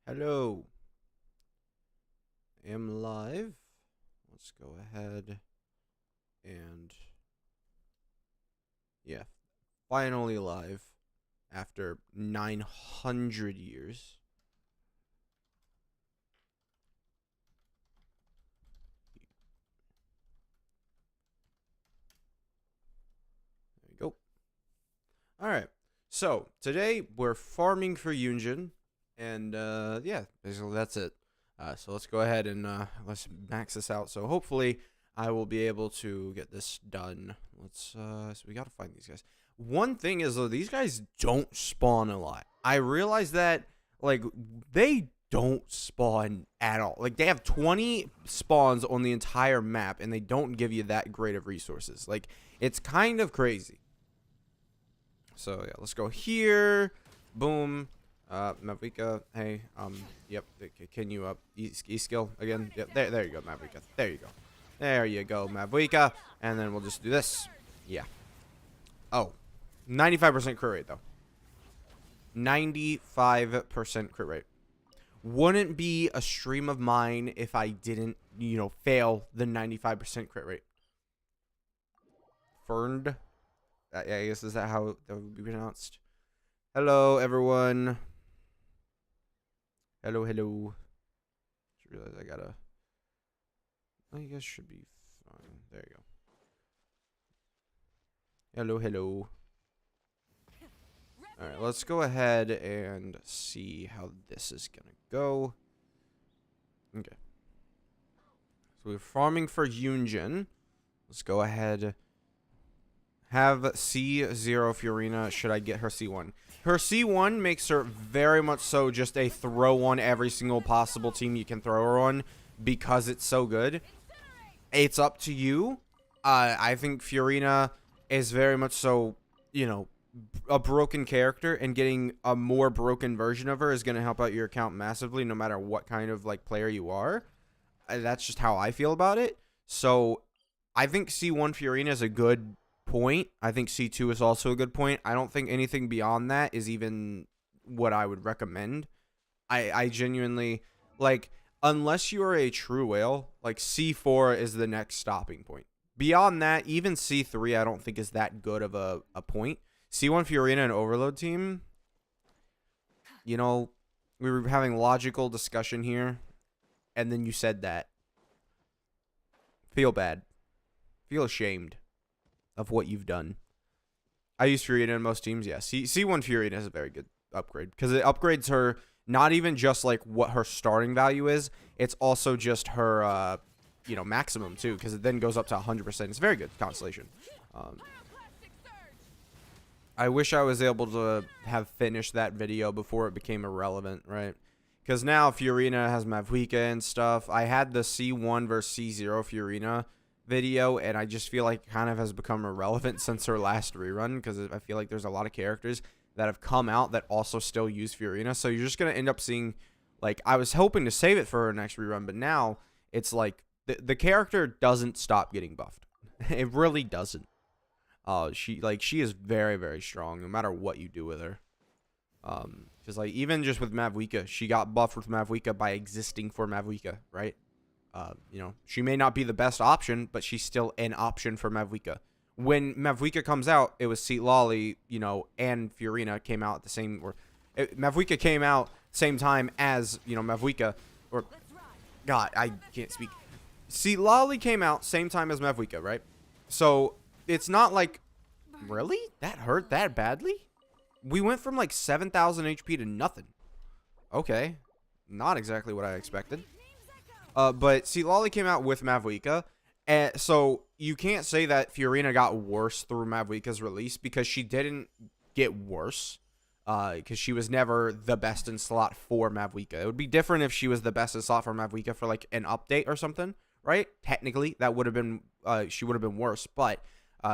Hello. Am live. Let's go ahead and yeah, finally live after 900 years. There you go. All right. So, today we're farming for Yunjin and yeah, basically that's it. So let's go ahead and let's max this out. So hopefully I will be able to get this done. So we got to find these guys. One thing is though, these guys don't spawn a lot. I realize that like they don't spawn at all. Like they have 20 spawns on the entire map and they don't give you that great of resources. Like it's kind of crazy. So yeah, let's go here. Boom. Mavuika, hey, yep, can you e-skill again? Yep, there you go, Mavuika. There you go. There you go, Mavuika. And then we'll just do this. Yeah. Oh, 95% crit rate, though. 95% crit rate. Wouldn't be a stream of mine if I didn't, fail the 95% crit rate. Ferned. I guess, is that how that would be pronounced? Hello, everyone. Hello. Just realized I gotta. Oh, you guys should be fine. There you go. Hello. Alright, let's go ahead and see how this is gonna go. Okay. So we're farming for Yunjin. Let's go ahead. Have C0 Furina. Should I get her C1? Her C1 makes her very much so just a throw on every single possible team you can throw her on because it's so good. It's up to you. I think Furina is very much so, a broken character, and getting a more broken version of her is going to help out your account massively no matter what kind of player you are. That's just how I feel about it. So I think C1 Furina is a good point. I think C2 is also a good point. I don't think anything beyond that is even what I would recommend. I genuinely, unless you are a true whale, C4 is the next stopping point. Beyond that, even C3 I don't think is that good of a point. C1 Furina and Overload team, we were having logical discussion here, and then you said that. Feel bad. Feel ashamed of what you've done. I use Furina in most teams. Yeah, C1 Furina is a very good upgrade because it upgrades her not even just what her starting value is. It's also just her, maximum too, because it then goes up to 100%. It's very good constellation. I wish I was able to have finished that video before it became irrelevant, right? Because now Furina has Mavuika and stuff. I had the C1 versus C0 Furina video, and I just feel like it kind of has become irrelevant since her last rerun, because I feel like there's a lot of characters that have come out that also still use Furina. So you're just going to end up seeing, I was hoping to save it for her next rerun, but now it's the character doesn't stop getting buffed. It really doesn't. She is very, very strong no matter what you do with her. Because even just with Mavuika, she got buffed with Mavuika by existing for Mavuika, right? She may not be the best option, but she's still an option for Mavuika. When Mavuika comes out, it was Seat Lolly, and Furina came out at the same, Mavuika came out same time as, Mavuika, or, God, I can't speak. Seat Lolly came out same time as Mavuika, right? So it's not really? That hurt that badly? We went from 7,000 HP to nothing. Okay. Not exactly what I expected. But see, Lolly came out with Mavuika. And so you can't say that Furina got worse through Mavuika's release, because she didn't get worse. Because she was never the best in slot for Mavuika. It would be different if she was the best in slot for Mavuika for an update or something, right? Technically, that would have been she would have been worse. But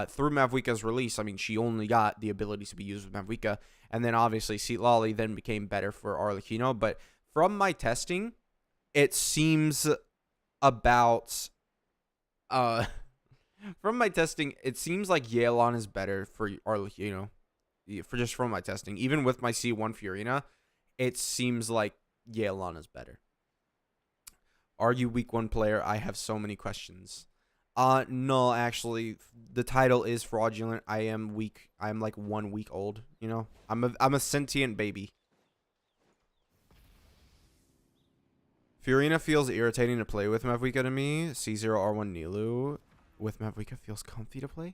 through Mavuika's release, I mean, she only got the ability to be used with Mavuika, and then obviously Seat Lolly then became better for Arlecchino. But from my testing, it seems about from my testing, it seems like Yelan is better for Arlecchino. From my testing, even with my C1 Furina, it seems like Yeah, Lana's better. Are you week 1 player? I have so many questions. No, actually, the title is fraudulent. I am weak. I'm like 1 week old, you know? I'm a sentient baby. Furina feels irritating to play with Mavuika to me. C0R1 Nilu with Mavuika feels comfy to play.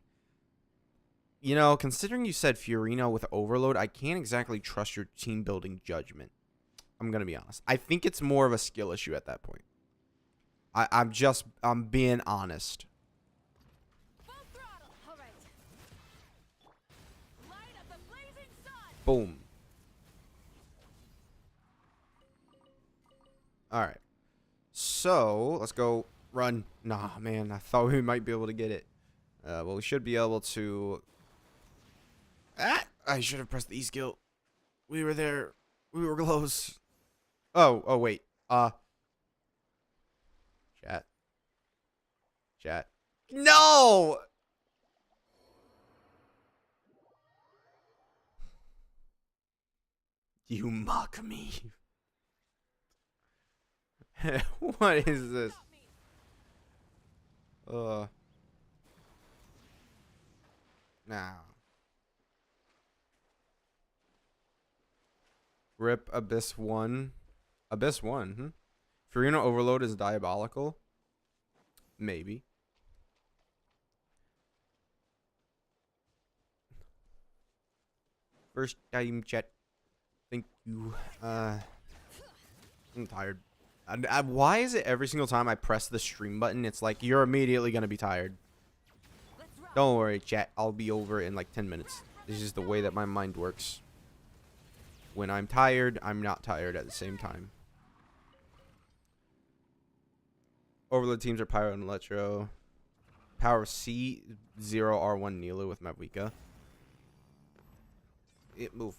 You know, considering you said Furina with Overload, I can't exactly trust your team building judgment. I'm going to be honest. I think it's more of a skill issue at that point. I'm being honest. Boom. Alright. So, let's go run. Nah, man. I thought we might be able to get it. Well, we should be able to... Ah! I should have pressed the E skill. We were there. We were close. Oh, wait. Chat. No! You mock me. What is this? Now. Rip Abyss 1. Abyss 1, Furina Overload is diabolical. Maybe. First time chat. Thank you. I'm tired. Why is it every single time I press the stream button, it's like you're immediately gonna be tired? Don't worry, chat. I'll be over in like 10 minutes. This is the way that my mind works. When I'm tired, I'm not tired at the same time. Overload teams are Pyro and Electro. Power C0R1 Nilu with Mavuika. Move.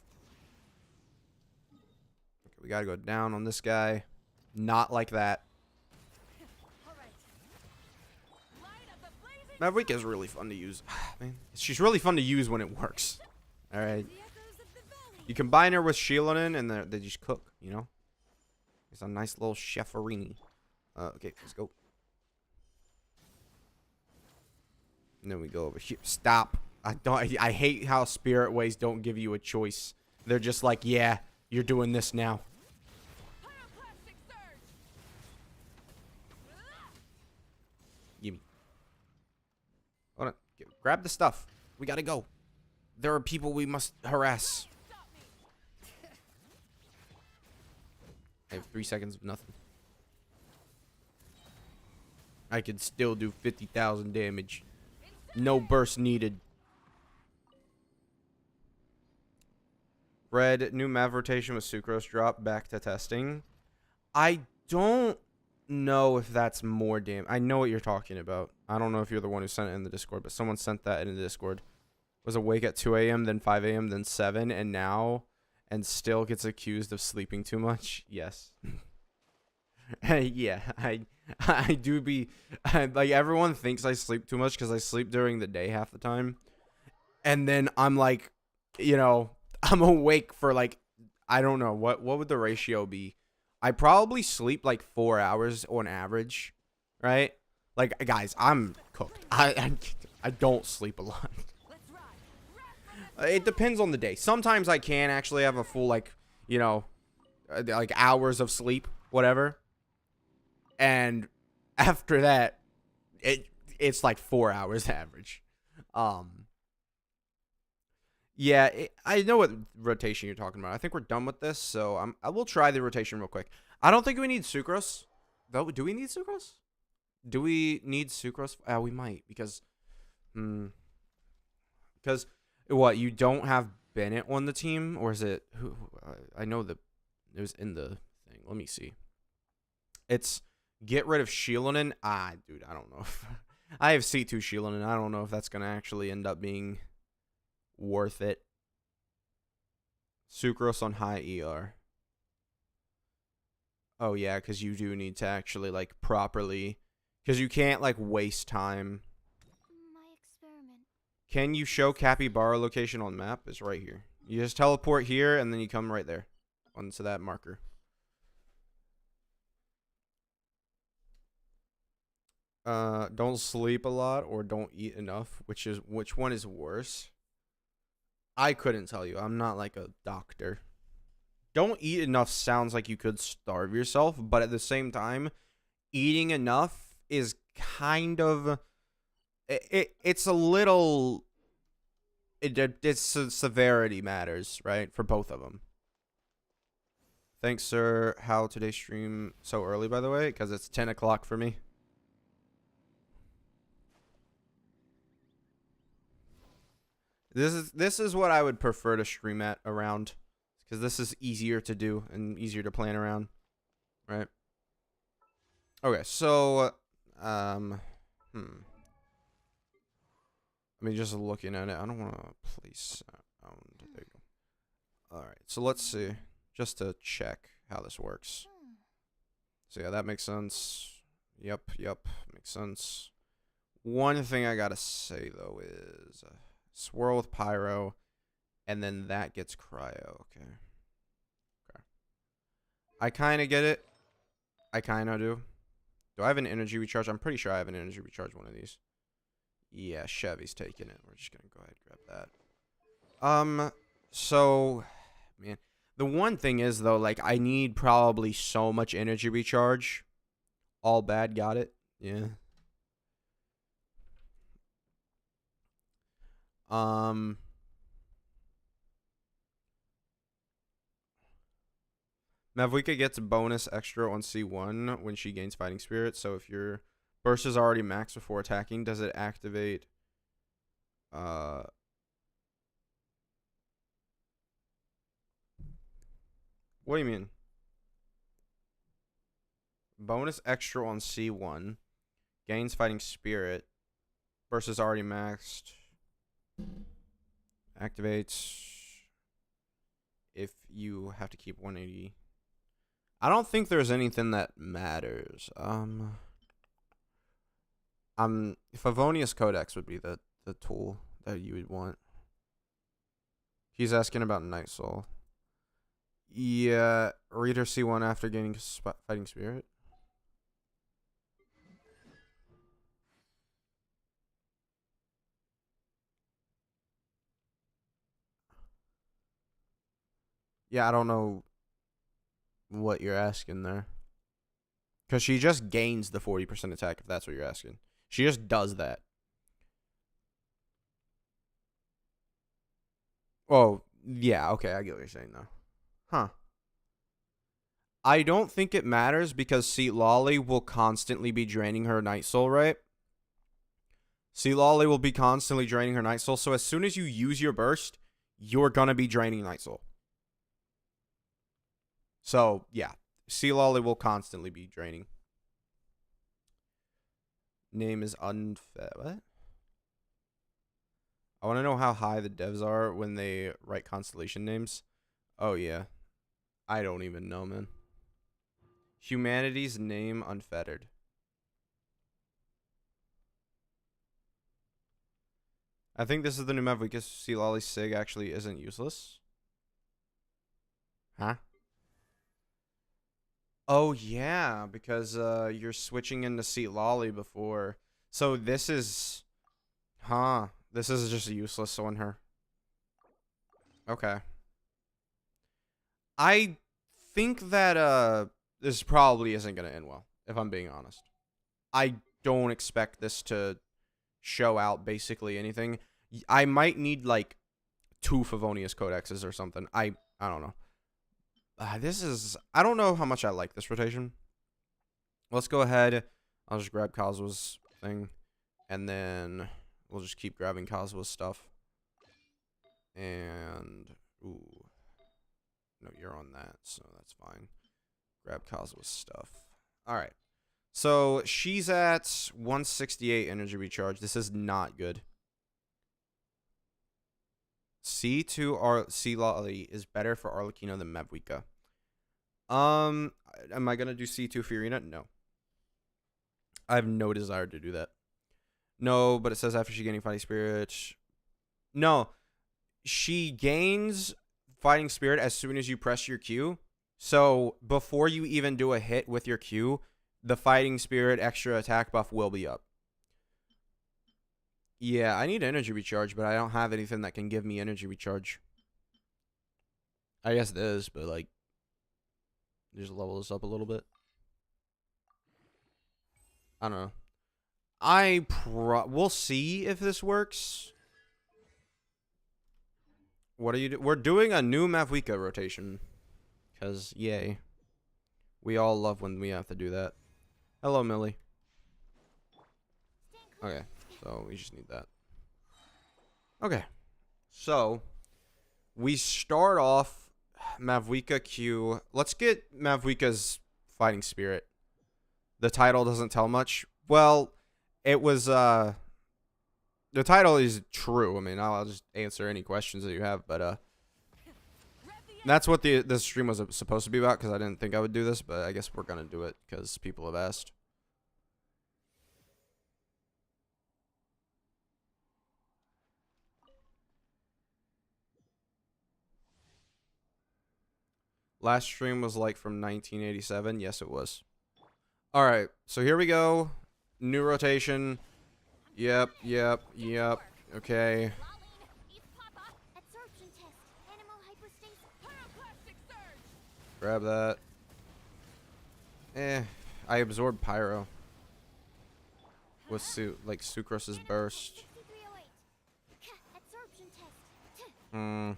Okay, we gotta go down on this guy. Not like that. Mavuika is really fun to use. Man, she's really fun to use when it works. Alright. You combine her with Shielonin and they just cook, you know? It's a nice little chefarini. Okay, let's go. And then we go over here. Stop. I hate how Spirit Ways don't give you a choice. They're just like, yeah, you're doing this now. Gimme. Hold on. Grab the stuff. We gotta go. There are people we must harass. I have 3 seconds of nothing. I could still do 50,000 damage. No burst needed. Red, new Mav rotation with Sucrose drop back to testing. I don't know if that's more damage. I know what you're talking about. I don't know if you're the one who sent it in the Discord, but someone sent that in the Discord. Was awake at 2 a.m., then 5 a.m., then 7, and now... and still gets accused of sleeping too much. Yes. Yeah, I do be like, everyone thinks I sleep too much because I sleep during the day half the time, and then I'm like, you know, I'm awake for like, I don't know what would the ratio be. I probably sleep like 4 hours on average, right? Like, guys, I'm cooked. I don't sleep a lot. It depends on the day. Sometimes I can actually have a full, like, you know, like hours of sleep, whatever. And after that, it's like 4 hours average. Yeah, I know what rotation you're talking about. I think we're done with this, so I will try the rotation real quick. I don't think we need Sucrose. Though, do we need Sucrose? Do we need Sucrose? We might, because... because... What, you don't have Bennett on the team? Or is it... who? I know that it was in the thing. Let me see. It's get rid of Shielonin. Dude, I don't know. I have C2 Shielonin. I don't know if that's going to actually end up being worth it. Sucrose on high ER. Oh, yeah, because you do need to actually, like, properly... because you can't, like, waste time. Can you show Capybara location on map? It's right here. You just teleport here, and then you come right there onto that marker. don't sleep a lot or don't eat enough, which one is worse? I couldn't tell you. I'm not like a doctor. Don't eat enough sounds like you could starve yourself, but at the same time, eating enough is kind of it's a little it's severity matters, right? For both of them. Thanks, sir. How today's stream so early, by the way? Because it's 10 o'clock for me. This is what I would prefer to stream at around, because this is easier to do and easier to plan around, right? Okay, so I mean, just looking at it, I don't want to place sound. There you go. All right, so let's see, just to check how this works. So yeah, that makes sense. Yep, makes sense. One thing I gotta say though is swirl with pyro, and then that gets cryo. Okay. I kind of get it. I kind of do. Do I have an energy recharge? I'm pretty sure I have an energy recharge one of these. Yeah, Chevy's taking it. We're just gonna go ahead and grab that. So, man, the one thing is though, like, I need probably so much energy recharge. All bad, got it. Yeah. Mavuika gets a bonus extra on C1 when she gains fighting spirit. So if your burst is already maxed before attacking, does it activate? What do you mean? Bonus extra on C1, gains fighting spirit, burst is already maxed. Activates if you have to keep 180. I don't think there's anything that matters. Favonius Codex would be the tool that you would want. He's asking about Night Soul. Yeah, Reader C1 after gaining fighting spirit. Yeah, I don't know what you're asking there. Because she just gains the 40% attack, if that's what you're asking. She just does that. Oh, yeah, okay, I get what you're saying, though. Huh. I don't think it matters because Seat Lolly will constantly be draining her Night Soul, right? Seat Lolly will be constantly draining her Night Soul, so as soon as you use your burst, you're gonna be draining Night Soul. So, yeah. Sea Lolly will constantly be draining. Name is unfair. What? I want to know how high the devs are when they write constellation names. Oh, yeah. I don't even know, man. Humanity's name unfettered. I think this is the new map because Sea Lolly Sig actually isn't useless. Huh? Oh, yeah, because you're switching into Seat Lolly before. So this is... Huh. This is just useless on her. Okay. I think that this probably isn't going to end well, if I'm being honest. I don't expect this to show out basically anything. I might need, like, 2 Favonius Codexes or something. I don't know. This is... I don't know how much I like this rotation. Let's go ahead. I'll just grab Kazua's thing. And then we'll just keep grabbing Kazua's stuff. And... Ooh. No, you're on that, so that's fine. Grab Kazua's stuff. Alright. So, she's at 168 energy recharge. This is not good. C2 Sea Lolly is better for Arlecchino than Mavuika. Am I gonna do C2 Furina? No. I have no desire to do that. No, but it says after she gaining fighting spirit. No. She gains fighting spirit as soon as you press your Q. So before you even do a hit with your Q, the fighting spirit extra attack buff will be up. Yeah, I need energy recharge, but I don't have anything that can give me energy recharge. I guess it is, but like, just level this up a little bit. I don't know. We'll see if this works. What are you we're doing a new Mavuika rotation. Cause yay. We all love when we have to do that. Hello, Millie. Okay, so we just need that. Okay. So we start off Mavuika Q. Let's get Mavuika's fighting spirit. The title doesn't tell much. Well, it was the title is true. I mean, I'll just answer any questions that you have, but that's what this stream was supposed to be about, because I didn't think I would do this, but I guess we're gonna do it because people have asked. Last stream was like from 1987. Yes, it was. All right, so here we go. New rotation. Yep. Okay. Grab that. I absorbed pyro. With like Sucrose's burst. Don't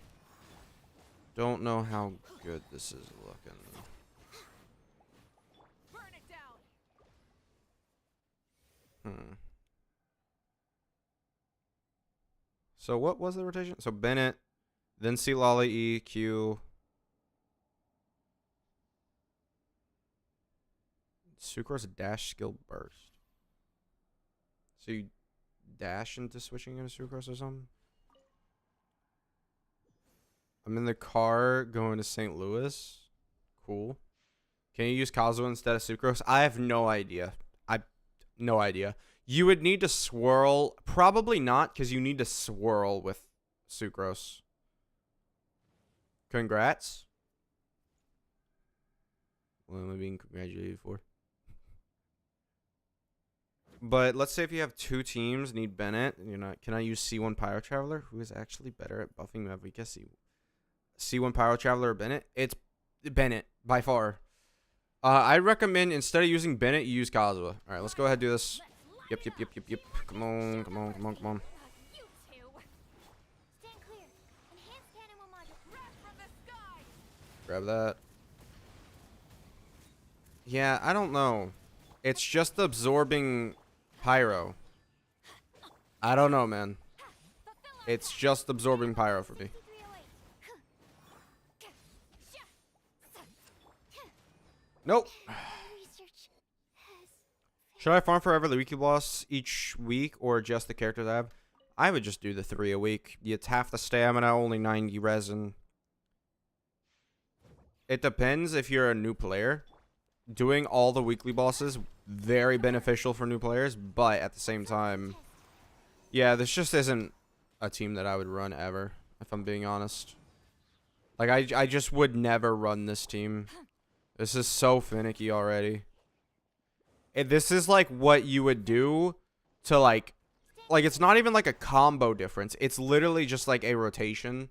know how good this is looking. So what was the rotation? So Bennett, then C Lolly E Q. Sucrose dash skill burst. So you dash into switching into Sucrose or something? I'm in the car going to St. Louis. Cool. Can you use Kazuha instead of Sucrose? I have no idea. No idea. You would need to swirl. Probably not, because you need to swirl with Sucrose. Congrats. What am I being congratulated for? But let's say if you have two teams, need Bennett. You're not. Can I use C1 Pyro Traveler? Who is actually better at buffing Mavuika? C1 Pyro Traveler or Bennett? It's Bennett by far. I recommend instead of using Bennett, you use Kazuha. All right, let's go ahead and do this. Yep. Come on. Grab that. Yeah, I don't know. It's just absorbing pyro. I don't know, man. It's just absorbing pyro for me. Nope. Should I farm forever the weekly boss each week or just the characters I have? I would just do the 3 a week. It's half the stamina, only 90 resin. It depends if you're a new player. Doing all the weekly bosses, very beneficial for new players, but at the same time, yeah, this just isn't a team that I would run ever, if I'm being honest. Like, I just would never run this team. This is so finicky already. This is like what you would do to like it's not even like a combo difference. It's literally just like a rotation.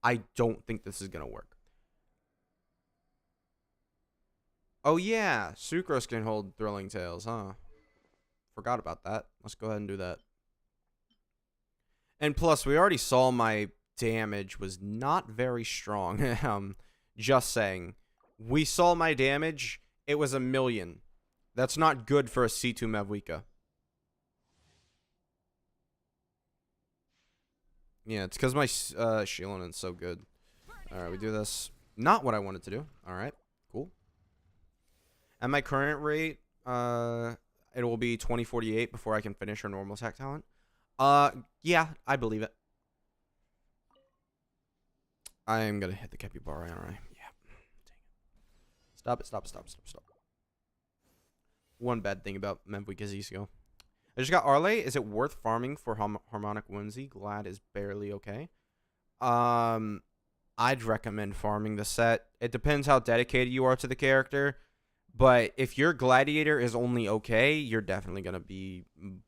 I don't think this is gonna work. Oh yeah, Sucrose can hold Thrilling Tales, huh? Forgot about that. Let's go ahead and do that. And plus, we already saw my damage was not very strong. Just saying. We saw my damage. It was 1,000,000. That's not good for a C2 Mavuika. Yeah, it's because my Shieldon's so good. Alright, we do this. Not what I wanted to do. Alright, cool. At my current rate, it will be 2048 before I can finish her normal attack talent. Yeah, I believe it. I am gonna hit the Capybara, aren't I? Yeah. Dang it. Stop. One bad thing about Mavuika's Isco. I just got Arle. Is it worth farming for Harmonic Whimsy? Glad is barely okay. I'd recommend farming the set. It depends how dedicated you are to the character, But if your gladiator is only okay, you're definitely going to be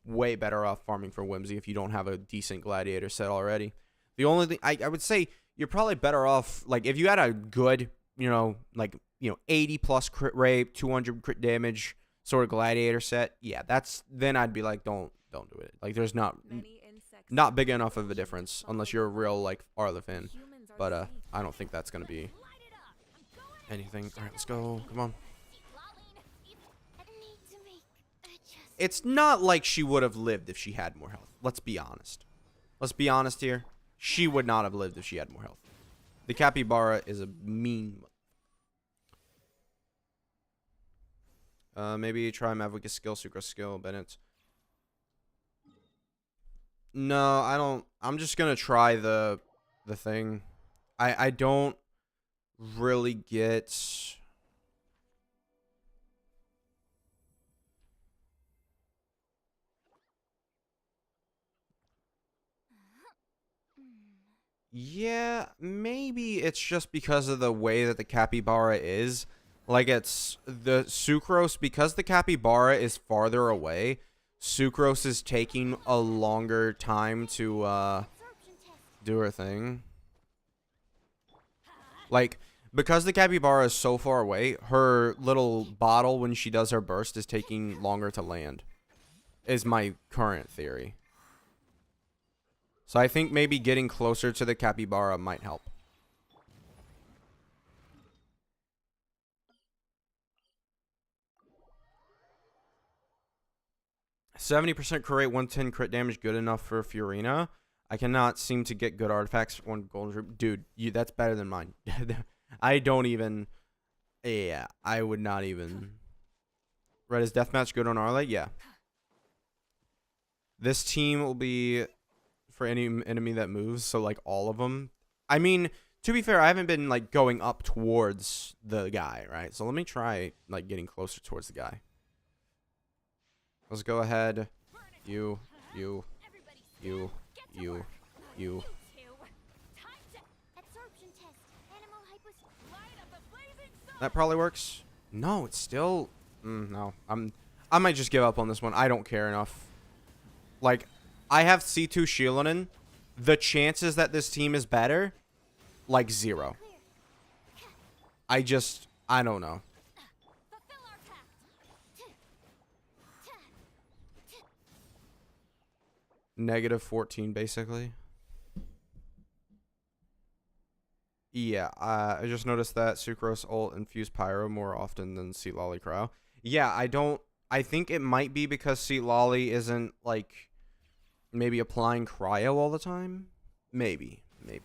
way better off farming for Whimsy if you don't have a decent gladiator set already. The only thing I would say, you're probably better off, like, if you had a good, 80 plus crit rate, 200 crit damage sort of gladiator set, yeah, then I'd be like, don't do it. Like, there's not big enough of a difference unless you're a real, like, Arla fan. But I don't think that's going to be anything. All right, let's go. Come on. It's not like she would have lived if she had more health. Let's be honest. Let's be honest here. She would not have lived if she had more health. The capybara is a mean. Maybe try Mavuika skill, Sucrose skill, Bennett. No, I don't. I'm just gonna try the thing. I don't really get. Yeah, maybe it's just because of the way that the capybara is. Like, it's the Sucrose, because the capybara is farther away, Sucrose is taking a longer time to do her thing. Like, because the capybara is so far away, her little bottle when she does her burst is taking longer to land, is my current theory. So I think maybe getting closer to the capybara might help. %70% crit rate, 110 crit damage, good enough for Furina. I cannot seem to get good artifacts. One golden root. Dude, that's better than mine. I don't even. Yeah, I would not even. Red is deathmatch good on Arla? Yeah. This team will be for any enemy that moves, so like all of them. I mean, to be fair, I haven't been like going up towards the guy, right? So let me try like getting closer towards the guy. Let's go ahead. You. That probably works. No, it's still. No, I might just give up on this one. I don't care enough. Like, I have C2 Shieldin. The chances that this team is better, like 0. I don't know. -14, basically. Yeah, I just noticed that Sucrose ult infused Pyro more often than Seat Lolly Cryo. Yeah, I think it might be because Seat Lolly isn't, like, maybe applying Cryo all the time. Maybe.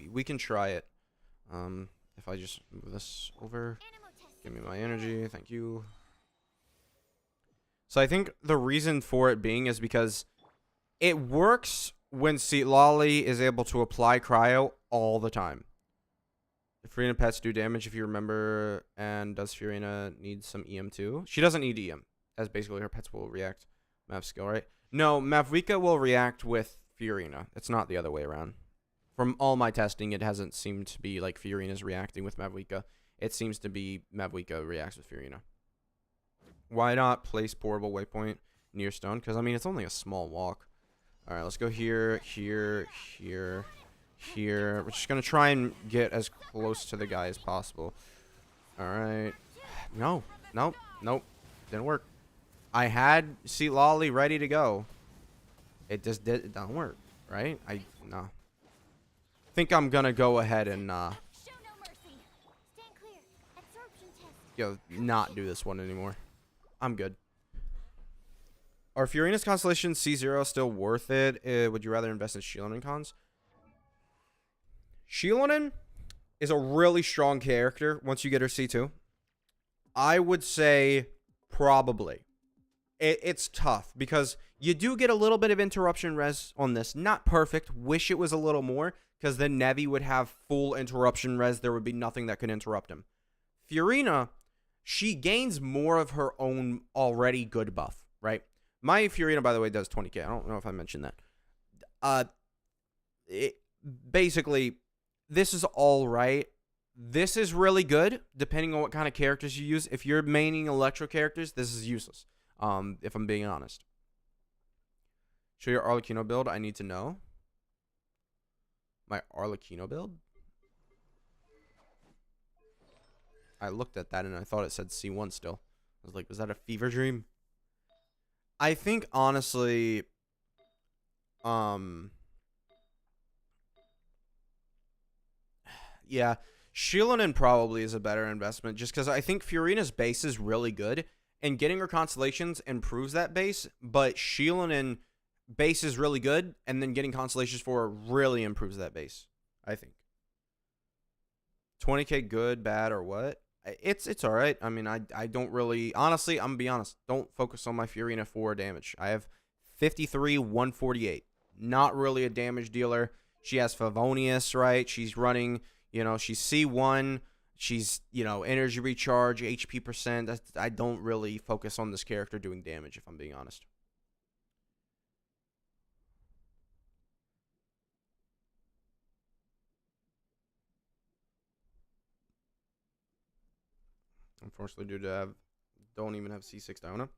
We can try it. If I just move this over. Give me my energy. Thank you. So I think the reason for it being is because it works when Seat Lolly is able to apply Cryo all the time. Furina pets do damage, if you remember, and does Furina need some EM too? She doesn't need EM, as basically her pets will react. Mav skill, right? No, Mavuika will react with Furina. It's not the other way around. From all my testing, it hasn't seemed to be like Furina's reacting with Mavuika. It seems to be Mavuika reacts with Furina. Why not place portable waypoint near stone? Because, I mean, it's only a small walk. All right, let's go here, here, here, here. We're just going to try and get as close to the guy as possible. All right. No. Didn't work. I had Seat Lolly ready to go. It don't work, right? No. Think I'm going to go ahead and, not do this one anymore. I'm good. Are Furina's Constellation C0 still worth it? Would you rather invest in Shieldin cons? Shieldin is a really strong character once you get her C2. I would say probably. It's tough because you do get a little bit of interruption res on this. Not perfect. Wish it was a little more because then Nevi would have full interruption res. There would be nothing that could interrupt him. Furina, she gains more of her own already good buff, right? My Furina, by the way, does 20k. I don't know if I mentioned that. Basically, this is all right, This is really good, depending on what kind of characters you use. If you're maining electro characters, this is useless, if I'm being honest. Show your Arlecchino build. I need to know. My Arlecchino build? I looked at that and I thought it said C1 still. I was like, was that a fever dream? I think, honestly, yeah, Shieldin probably is a better investment just because I think Furina's base is really good and getting her constellations improves that base, but Shieldin base is really good and then getting constellations for her really improves that base, I think. 20k good, bad, or what? It's all right. I mean, I don't really, honestly, I'm gonna be honest, don't focus on my Furina for damage. I have 53, 148. Not really a damage dealer. She has Favonius, right? She's running, you know, she's C1. She's, you know, energy recharge, HP percent. I don't really focus on this character doing damage, if I'm being honest. Unfortunately, due to don't even have C6 Diona.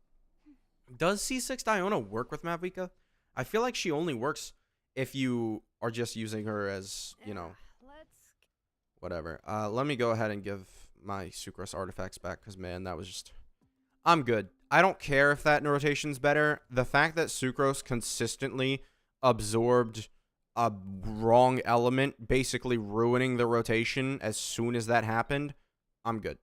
Does C6 Diona work with Mavuika? I feel like she only works if you are just using her as, you know, whatever. Let me go ahead and give my Sucrose artifacts back because, man, that was just... I'm good. I don't care if that rotation's better. The fact that Sucrose consistently absorbed a wrong element, basically ruining the rotation as soon as that happened, I'm good.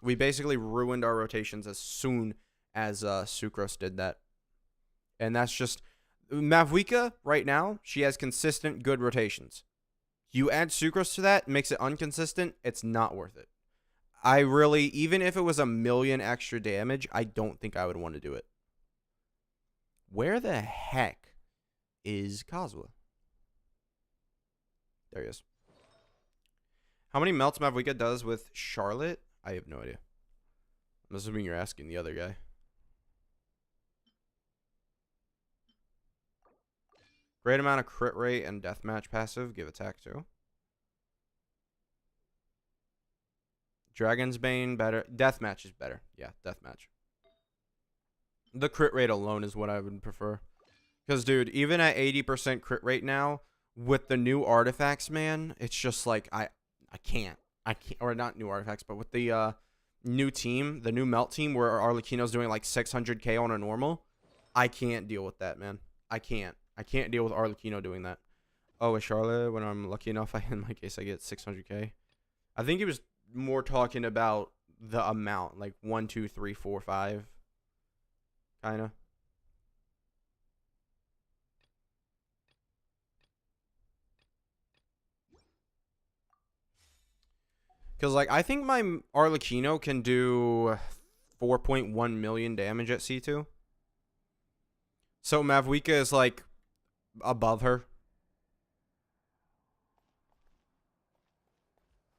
We basically ruined our rotations as soon as Sucrose did that. And that's just... Mavuika, right now, she has consistent good rotations. You add Sucrose to that, makes it inconsistent, it's not worth it. I really, even if it was 1,000,000 extra damage, I don't think I would want to do it. Where the heck is Kazuha? There he is. How many melts Mavuika does with Charlotte? I have no idea. I'm assuming you're asking the other guy. Great amount of crit rate and deathmatch passive. Give attack too. Dragon's Bane better. Deathmatch is better. Yeah, deathmatch. The crit rate alone is what I would prefer. Because, dude, even at 80% crit rate now, with the new artifacts, man, it's just like, I can't. Or not new artifacts, but with the new team, the new melt team, where Arlecchino's doing like 600k on a normal, I can't deal with that, man. I can't deal with Arlecchino doing that. Oh, with Charlotte, when I'm lucky enough, in my case, I get 600k. I think he was more talking about the amount, like 1, 2, 3, 4, 5, kind of. Because, like, I think my Arlecchino can do 4.1 million damage at C2. So Mavuika is, like, above her.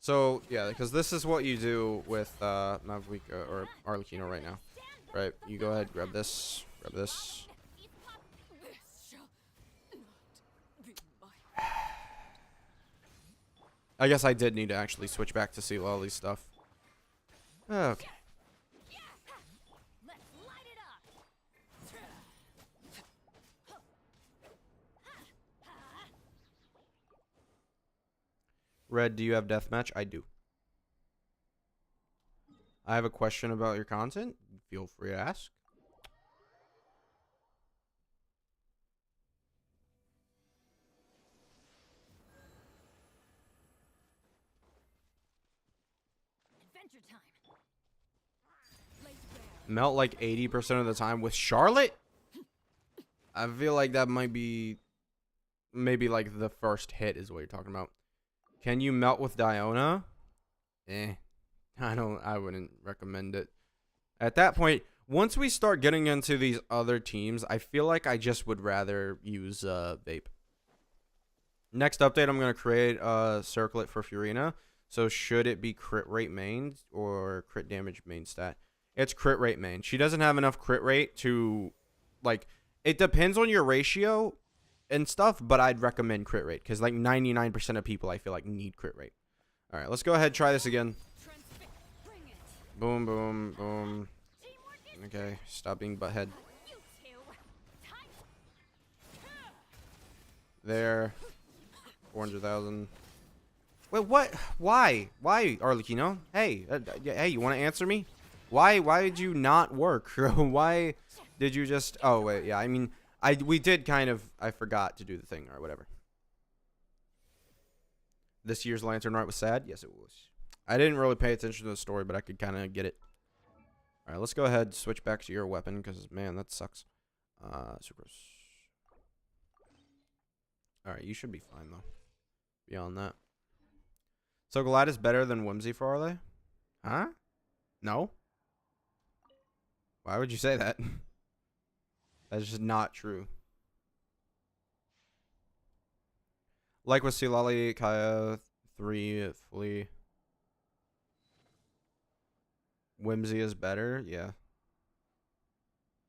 So, yeah, because this is what you do with Mavuika or Arlecchino right now. Right? You go ahead, grab this, grab this. I guess I did need to actually switch back to see all these stuff. Okay. Red, do you have deathmatch? I do. I have a question about your content. Feel free to ask. Melt like 80% of the time with Charlotte? I feel like that might be maybe like the first hit is what you're talking about. Can you melt with Diona? I wouldn't recommend it. At that point, once we start getting into these other teams, I feel like I just would rather use Vape. Next update, I'm going to create a circlet for Furina. So should it be crit rate main or crit damage main stat? It's crit rate main. She doesn't have enough crit rate to, like, it depends on your ratio and stuff, but I'd recommend crit rate because, like, 99% of people I feel like need crit rate. All right, let's go ahead and try this again. Boom, boom, boom. Okay, stop being butthead. There. 400,000. Wait, what? Why? Why, Arlecchino? Hey, hey, you want to answer me? Why did you not work? Why did you just... Oh, wait, yeah, I mean, we did kind of... I forgot to do the thing or whatever. This year's Lantern Art was sad? Yes, it was. I didn't really pay attention to the story, but I could kind of get it. All right, let's go ahead and switch back to your weapon, because, man, that sucks. Sucrose. All right, you should be fine, though. Beyond that. So, Glide is better than Whimsy for Arle? Huh? No? Why would you say that? That's just not true. Like with Silali, Kaya, 3, Flea. Whimsy is better? Yeah.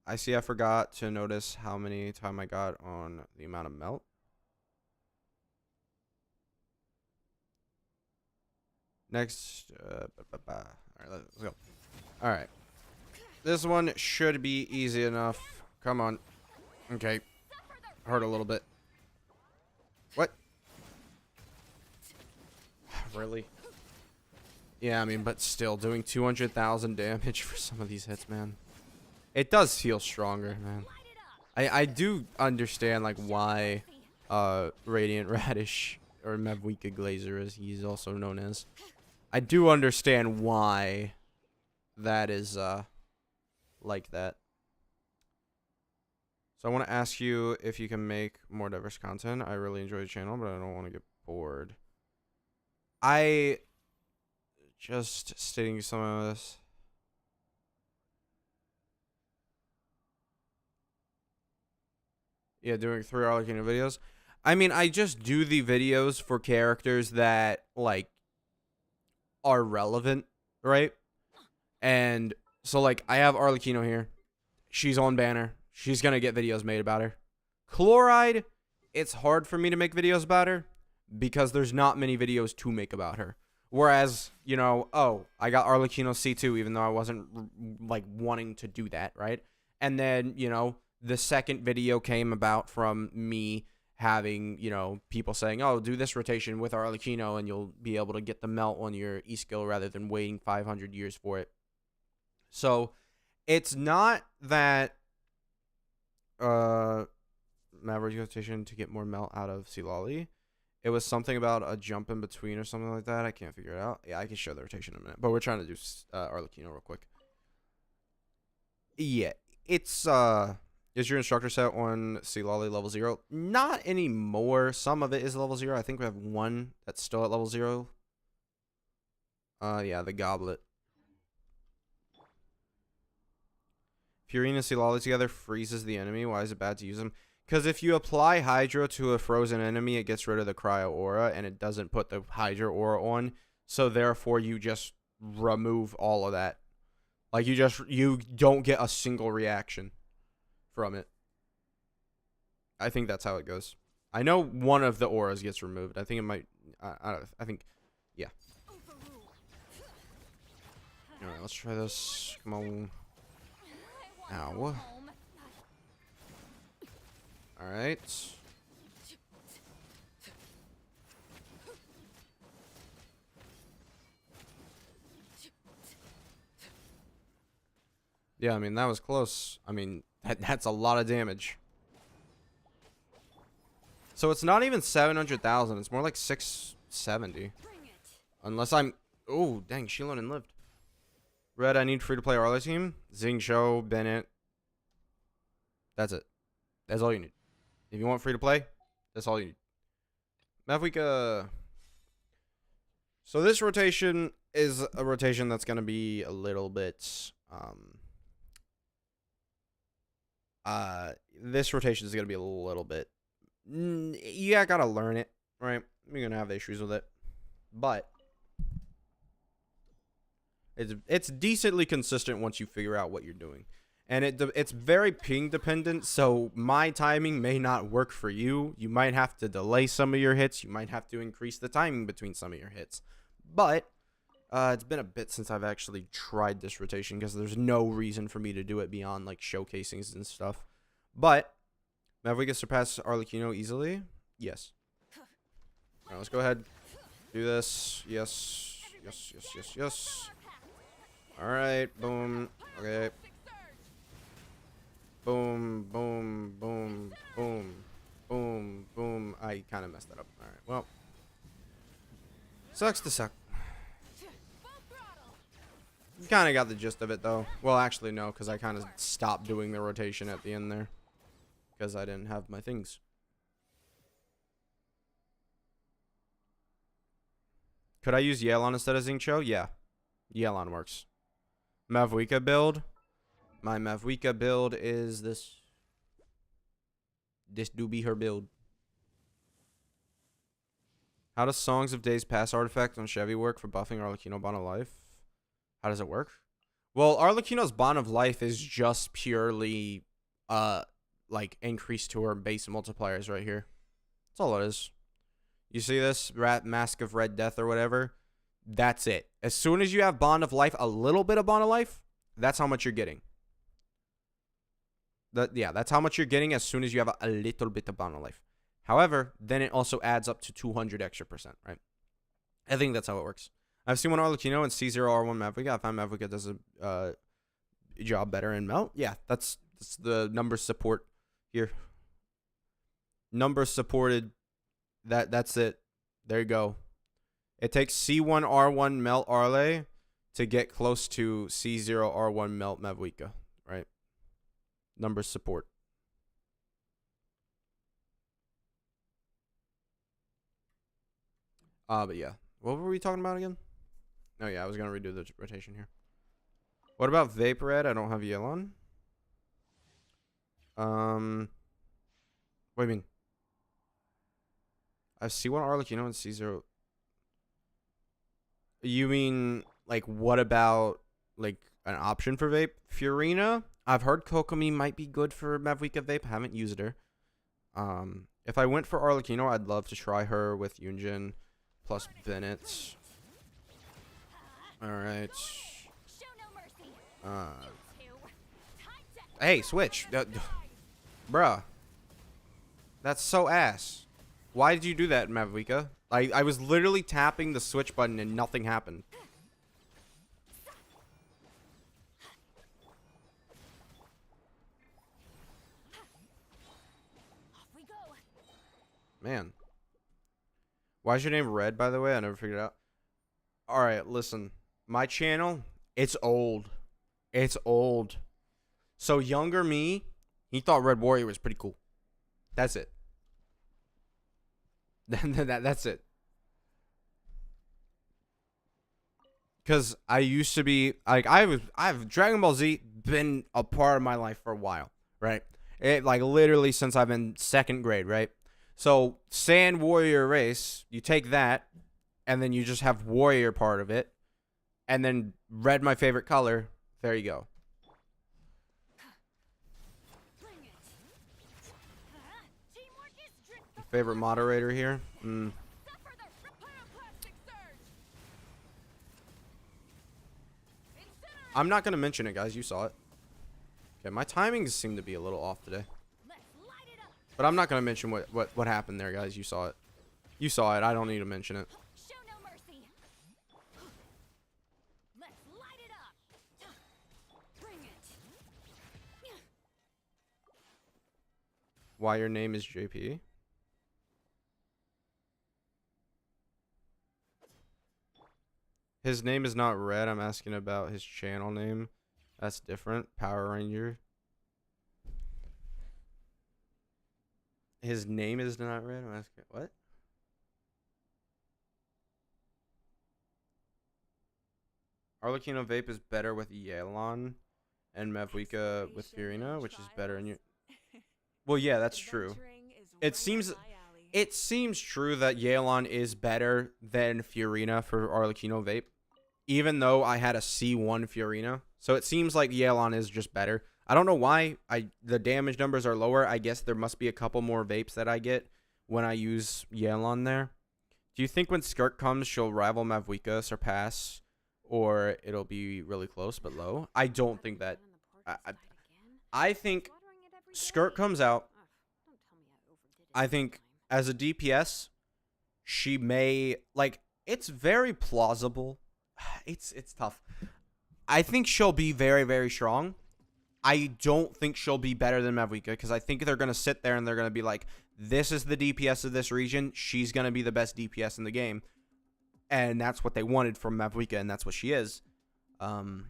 I see I forgot to notice how many time I got on the amount of melt. Next. Alright, let's go. Alright. This one should be easy enough. Come on. Okay. Hurt a little bit. What? Really? Yeah, I mean, but still, doing 200,000 damage for some of these hits, man. It does feel stronger, man. I do understand, like, why Radiant Radish, or Mavuika Glazer, as he's also known as. I do understand why that is, like that. So I want to ask you if you can make more diverse content. I really enjoy the channel, but I don't want to get bored. Just stating some of this. Yeah, doing 3 Arlecchino videos. I mean, I just do the videos for characters that, like, are relevant, right? And so, like, I have Arlecchino here. She's on banner. She's going to get videos made about her. Chloride, it's hard for me to make videos about her because there's not many videos to make about her. Whereas, you know, oh, I got Arlecchino C2 even though I wasn't, like, wanting to do that, right? And then, you know, the second video came about from me having, you know, people saying, oh, do this rotation with Arlecchino and you'll be able to get the melt on your E-skill rather than waiting 500 years for it. So, it's not that Maverick rotation to get more melt out of Silali. It was something about a jump in between or something like that. I can't figure it out. Yeah, I can show the rotation in a minute. But we're trying to do Arlecchino real quick. Yeah, it's is your instructor set on Silali level 0? Not anymore. Some of it is level 0. I think we have one that's still at level 0. Yeah, the goblet. Furina and Silali together freezes the enemy. Why is it bad to use them? Because if you apply Hydro to a frozen enemy, it gets rid of the Cryo Aura, and it doesn't put the Hydro Aura on. So therefore, you just remove all of that. Like, you don't get a single reaction from it. I think that's how it goes. I know one of the auras gets removed. I think it might... I think... Yeah. Alright, let's try this. Come on. Ow. Alright. Yeah, I mean, that was close. I mean, that's a lot of damage. So it's not even 700,000. It's more like 670. Unless I'm... Oh, dang, Shilonen lived. Red, I need free-to-play Arle team. Xingqiu, Bennett. That's it. That's all you need. If you want free-to-play, that's all you need. Mavuika. So this rotation is a rotation that's going to be a little bit... this rotation is going to be a little bit... Yeah, I got to learn it, right? You're going to have issues with it. But... It's decently consistent once you figure out what you're doing. And it's very ping dependent, so my timing may not work for you. You might have to delay some of your hits. You might have to increase the timing between some of your hits. But it's been a bit since I've actually tried this rotation because there's no reason for me to do it beyond like showcasings and stuff. But Mavuika surpassed Arlecchino easily. Yes. All right, let's go ahead. Do this. Yes. Yes, yes, yes, yes. All right. Boom. Okay. Boom, boom, boom, boom, boom, boom. I kind of messed that up. All right. Well, sucks to suck. Kind of got the gist of it, though. Well, actually, no, because I kind of stopped doing the rotation at the end there. Because I didn't have my things. Could I use Yelan instead of Xingqiu? Yeah. Yelan works. Mavuika build. My Mavuika build is this. This do be her build. How does Songs of Days Past artifact on Chevy work for buffing Arlecchino Bond of Life? How does it work? Well, Arlecchino's Bond of Life is just purely, like, increased to her base multipliers right here. That's all it is. You see this? Mask of Red Death or whatever? That's it. As soon as you have Bond of Life, a little bit of Bond of Life, that's how much you're getting. Yeah, that's how much you're getting as soon as you have a little bit of Bond of Life. However, then it also adds up to 200 extra %, right? I think that's how it works. I've seen one Arlecchino and C0R1 Mavuika. I find Mavuika does a job better in Melt. Yeah, that's the number support here. Number supported. That's it. There you go. It takes C1R1 Melt Arle to get close to C0R1 Melt Mavuika, right? Number support. But yeah. What were we talking about again? Oh yeah, I was gonna redo the rotation here. What about Vaporhead? I don't have Yelan. What do you mean? I have C1 Arlecchino and C0. You mean like what about like an option for vape? Furina? I've heard Kokomi might be good for Mavuika vape. Haven't used her. If I went for Arlecchino, I'd love to try her with Yunjin plus Bennett. Alright. Hey, switch. Bruh. That's so ass. Why did you do that, Mavuika? I was literally tapping the switch button and nothing happened. Man. Why is your name Red, by the way? I never figured it out. Alright, listen. My channel, it's old. It's old. So younger me, he thought Red Warrior was pretty cool. That's it. That's it. Because I used to be like I've Dragon Ball Z been a part of my life for a while, right? It like literally since I've been 2nd grade, right? So Sand Warrior race, you take that, and then you just have Warrior part of it, and then red my favorite color. There you go. Favorite moderator here? I'm not going to mention it, guys. You saw it. Okay, my timings seem to be a little off today. But I'm not going to mention what happened there, guys. You saw it. You saw it. I don't need to mention it. Why your name is JP? His name is not Red. I'm asking about his channel name. That's different. Power Ranger. His name is not Red. I'm asking what? Arlecchino vape is better with Yelan and Mavuika with Furina, which is better in your. Well, yeah, that's true. It seems true that Yelan is better than Furina for Arlecchino vape, even though I had a C1 Furina. So it seems like Yelan is just better. I don't know why the damage numbers are lower. I guess there must be a couple more vapes that I get when I use Yelan there. Do you think when Skirt comes, she'll rival Mavuika, surpass, or it'll be really close but low? I don't think that. I think Skirt comes out. I think as a DPS, she may, like, it's very plausible. It's tough. I think she'll be very, very strong. I don't think she'll be better than Mavuika, because I think they're going to sit there and they're going to be like, this is the DPS of this region. She's going to be the best DPS in the game. And that's what they wanted from Mavuika, and that's what she is. But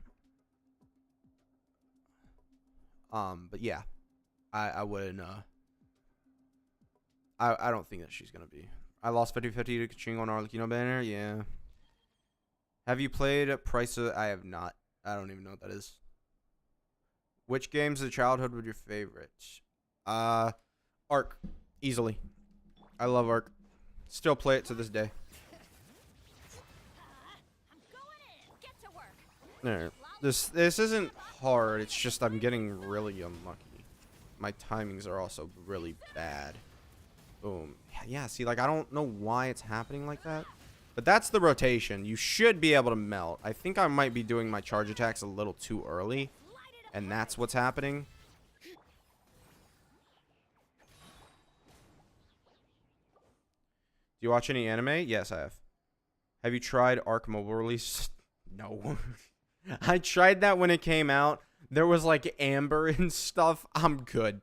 yeah, I wouldn't, I don't think that she's going to be. I lost 50-50 to Kaching on Arlecchino banner. Yeah. Have you played Price of... I have not. I don't even know what that is. Which games of childhood were your favorites? Ark. Easily. I love Ark. Still play it to this day. Alright. This isn't hard. It's just I'm getting really unlucky. My timings are also really bad. Boom. Yeah, see, like, I don't know why it's happening like that. But that's the rotation. You should be able to melt. I think I might be doing my charge attacks a little too early. And that's what's happening. Do you watch any anime? Yes, I have. Have you tried Arc Mobile Release? No. I tried that when it came out. There was, like, amber and stuff. I'm good.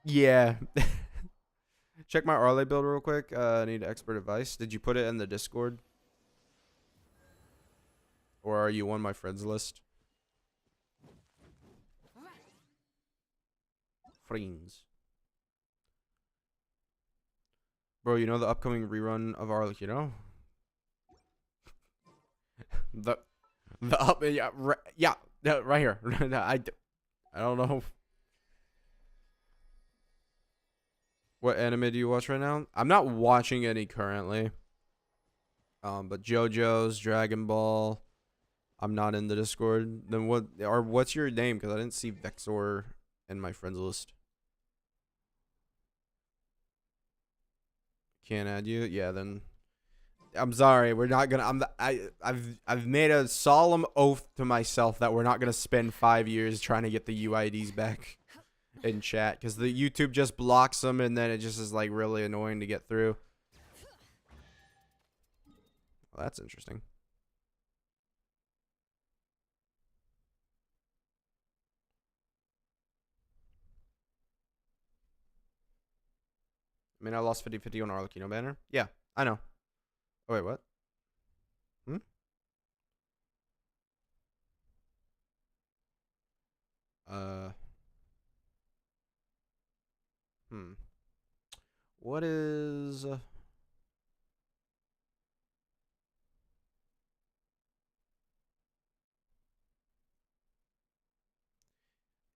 Yeah. Check my Arle build real quick. I need expert advice. Did you put it in the Discord? Or are you on my friends list? Friends. Bro, you know the upcoming rerun of Arlecchino? the up, yeah, right here. I don't know. What anime do you watch right now? I'm not watching any currently. But JoJo's, Dragon Ball. I'm not in the Discord. Then what's your name? Because I didn't see Vexor in my friends list. Can't add you? Yeah, then I'm sorry. We're not gonna. I've made a solemn oath to myself that we're not gonna spend 5 years trying to get the UIDs back in chat, because the YouTube just blocks them, and then it just is like really annoying to get through. Well, that's interesting. I mean, I lost 50-50 on Arlecchino banner. Yeah, I know. Oh, wait, what? What is...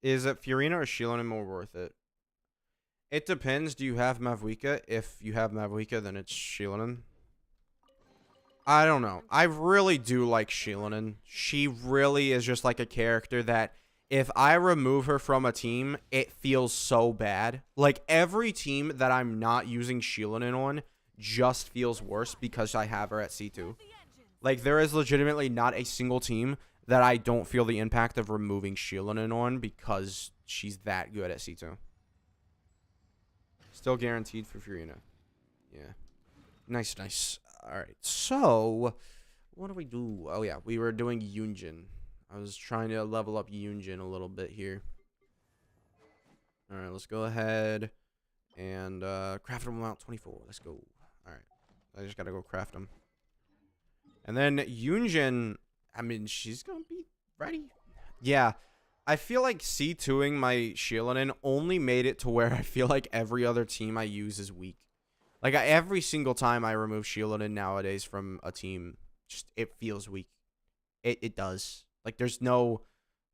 Is it Furina or Shieldon more worth it? It depends. Do you have Mavuika? If you have Mavuika, then it's Shieldon. I don't know. I really do like Shieldon. She really is just like a character that if I remove her from a team, it feels so bad. Like, every team that I'm not using Shieldon on just feels worse because I have her at C2. Like, there is legitimately not a single team that I don't feel the impact of removing Shieldon on because she's that good at C2. Still guaranteed for Furina. Yeah. Nice, nice. Alright, so what do we do? Oh, yeah, we were doing Yunjin. I was trying to level up Yunjin a little bit here. Alright, let's go ahead and craft them out 24. Let's go. Alright, I just gotta go craft them. And then Yunjin, I mean, she's gonna be ready. Yeah, I feel like C2ing my Shieldon only made it to where I feel like every other team I use is weak. Like, every single time I remove Shieldon nowadays from a team, just it feels weak. It does. Like, there's no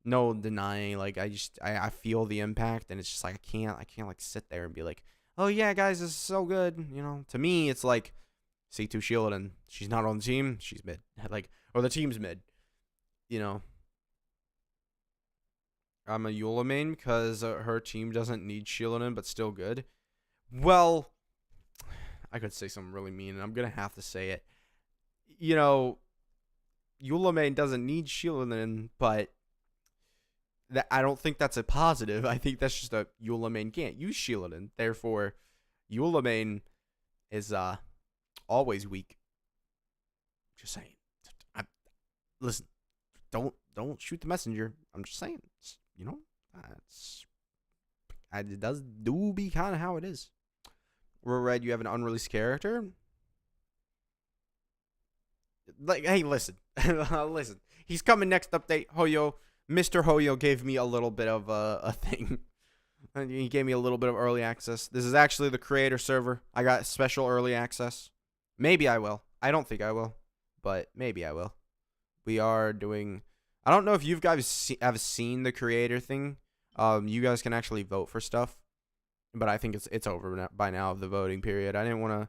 denying. Like, I feel the impact, and it's just like I can't like sit there and be like, oh yeah, guys, this is so good. You know, to me, it's like C2 Shieldon. She's not on the team. She's mid. Like, or the team's mid. You know. I'm a Eula main because her team doesn't need Shieldon, but still good. Well, I could say something really mean, and I'm gonna have to say it. You know, Eulamain doesn't need shielding, but I don't think that's a positive. I think that's just a Eulamain can't use shielding. Therefore, Eulamain is always weak. Just saying. Listen, don't shoot the messenger. I'm just saying. You know, it does do be kind of how it is. Red, you have an unreleased character. Like, hey, listen, listen. He's coming next update. Hoyo, Mr. Hoyo gave me a little bit of a thing. He gave me a little bit of early access. This is actually the creator server. I got special early access. Maybe I will. I don't think I will, but maybe I will. We are doing. I don't know if you guys have seen the creator thing. You guys can actually vote for stuff, but I think it's over by now of the voting period. I didn't want to.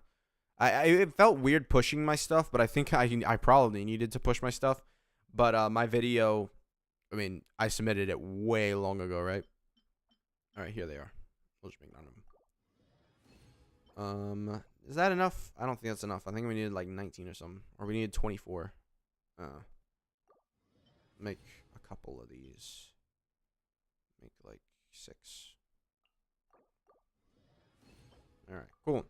It felt weird pushing my stuff, but I think I probably needed to push my stuff. But my video, I mean, I submitted it way long ago, right? All right, here they are. We'll just make none of them. Is that enough? I don't think that's enough. I think we needed like 19 or something, or we needed 24. Make a couple of these. Make like 6. All right, cool.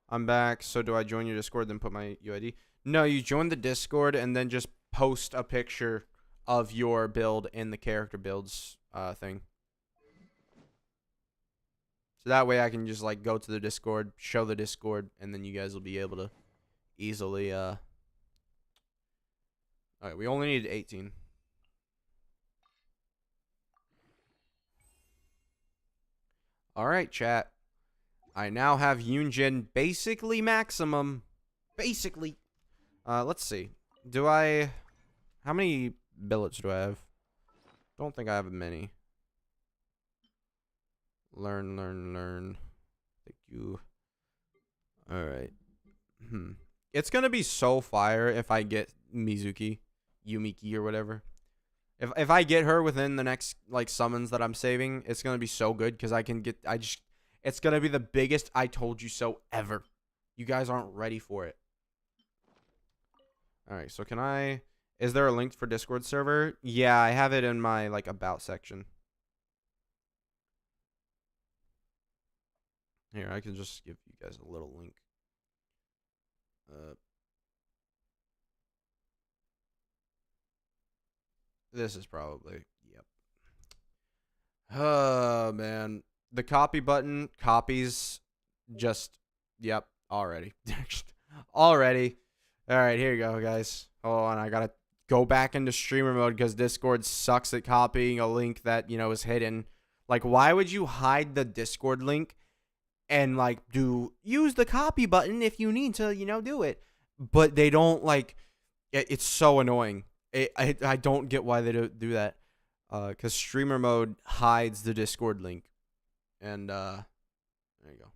I'm back. So do I join your Discord then put my UID? No, you join the Discord and then just post a picture of your build in the character builds thing. So that way I can just like go to the Discord, show the Discord, and then you guys will be able to easily All right, we only needed 18. All right, chat. I now have Yunjin basically maximum. Basically. Let's see. How many billets do I have? Don't think I have many. Learn. Thank you. All right. It's going to be so fire if I get Yumiki or whatever. If I get her within the next like summons that I'm saving, it's going to be so good because it's going to be the biggest I told you so ever. You guys aren't ready for it. All right, so is there a link for Discord server? Yeah, I have it in my like about section. Here, I can just give you guys a little link. This is probably, yep. Oh, man. The copy button copies just, yep, already. Already. All right, here you go, guys. Hold on, I got to go back into streamer mode because Discord sucks at copying a link that, you know, is hidden. Like, why would you hide the Discord link and, like, use the copy button if you need to, you know, do it? But they don't, like, it's so annoying. I don't get why they don't do that. Because streamer mode hides the Discord link. And, there you go.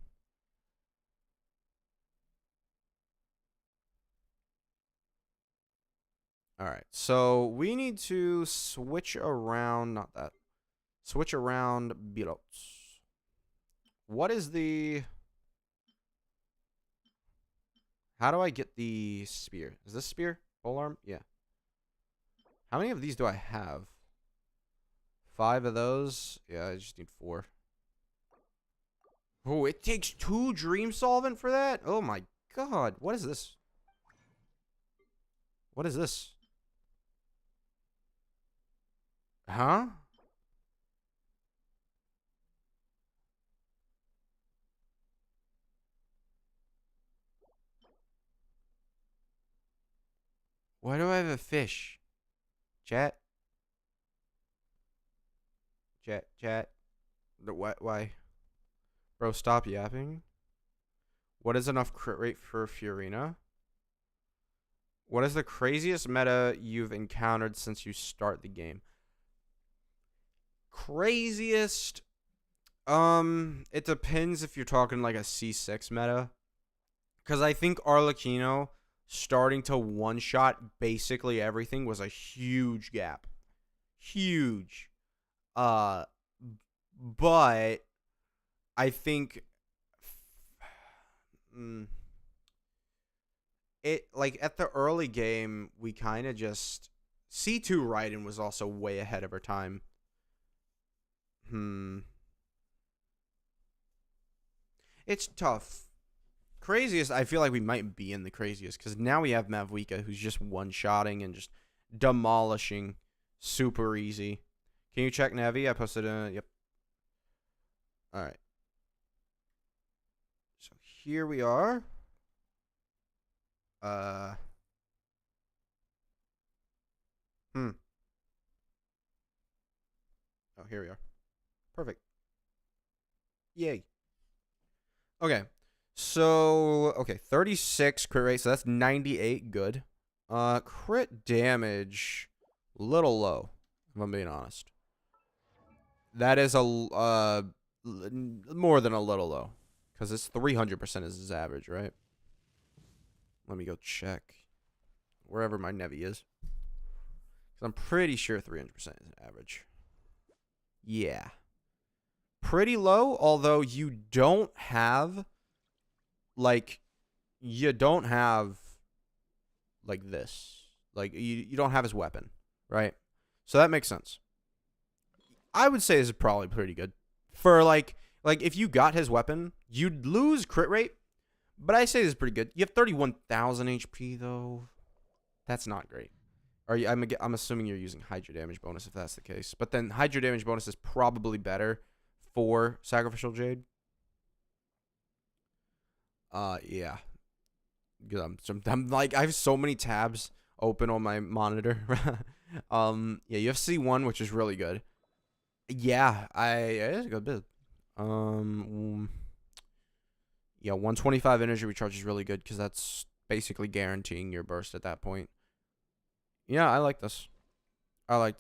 Alright, so we need to switch around, switch around builds. What is how do I get the spear? Is this spear? Polearm? Yeah. How many of these do I have? 5 of those? Yeah, I just need 4. Oh, it takes 2 dream solvent for that? Oh my god. What is this? What is this? Huh? Why do I have a fish? Chat? Chat? Why? Bro, stop yapping. What is enough crit rate for Furina? What is the craziest meta you've encountered since you start the game? Craziest? It depends if you're talking like a C6 meta. Because I think Arlecchino starting to one-shot basically everything was a huge gap. Huge. But I think it like at the early game we kind of just C2 Raiden was also way ahead of her time. It's tough. Craziest, I feel like we might be in the craziest because now we have Mavuika who's just one-shotting and just demolishing super easy. Can you check Navi? I posted a, yep. All right. So here we are. Oh, here we are. Perfect. Yay. Okay. So, okay, 36 crit rate, so that's 98, good. Crit damage, little low, if I'm being honest. That is more than a little low, because it's 300% is his average, right? Let me go check wherever my Nevi is. Because I'm pretty sure 300% is average. Yeah. Pretty low, although you don't have, like, this. Like, you don't have his weapon, right? So that makes sense. I would say this is probably pretty good. For, like if you got his weapon, you'd lose crit rate, but I say this is pretty good. You have 31,000 HP, though. That's not great. I'm assuming you're using Hydra damage bonus if that's the case. But then Hydra damage bonus is probably better for Sacrificial Jade. Yeah. I'm like, I have so many tabs open on my monitor. Yeah, you have C1, which is really good. Yeah, it's a good bit. Yeah, 125 energy recharge is really good because that's basically guaranteeing your burst at that point. Yeah, I like this. I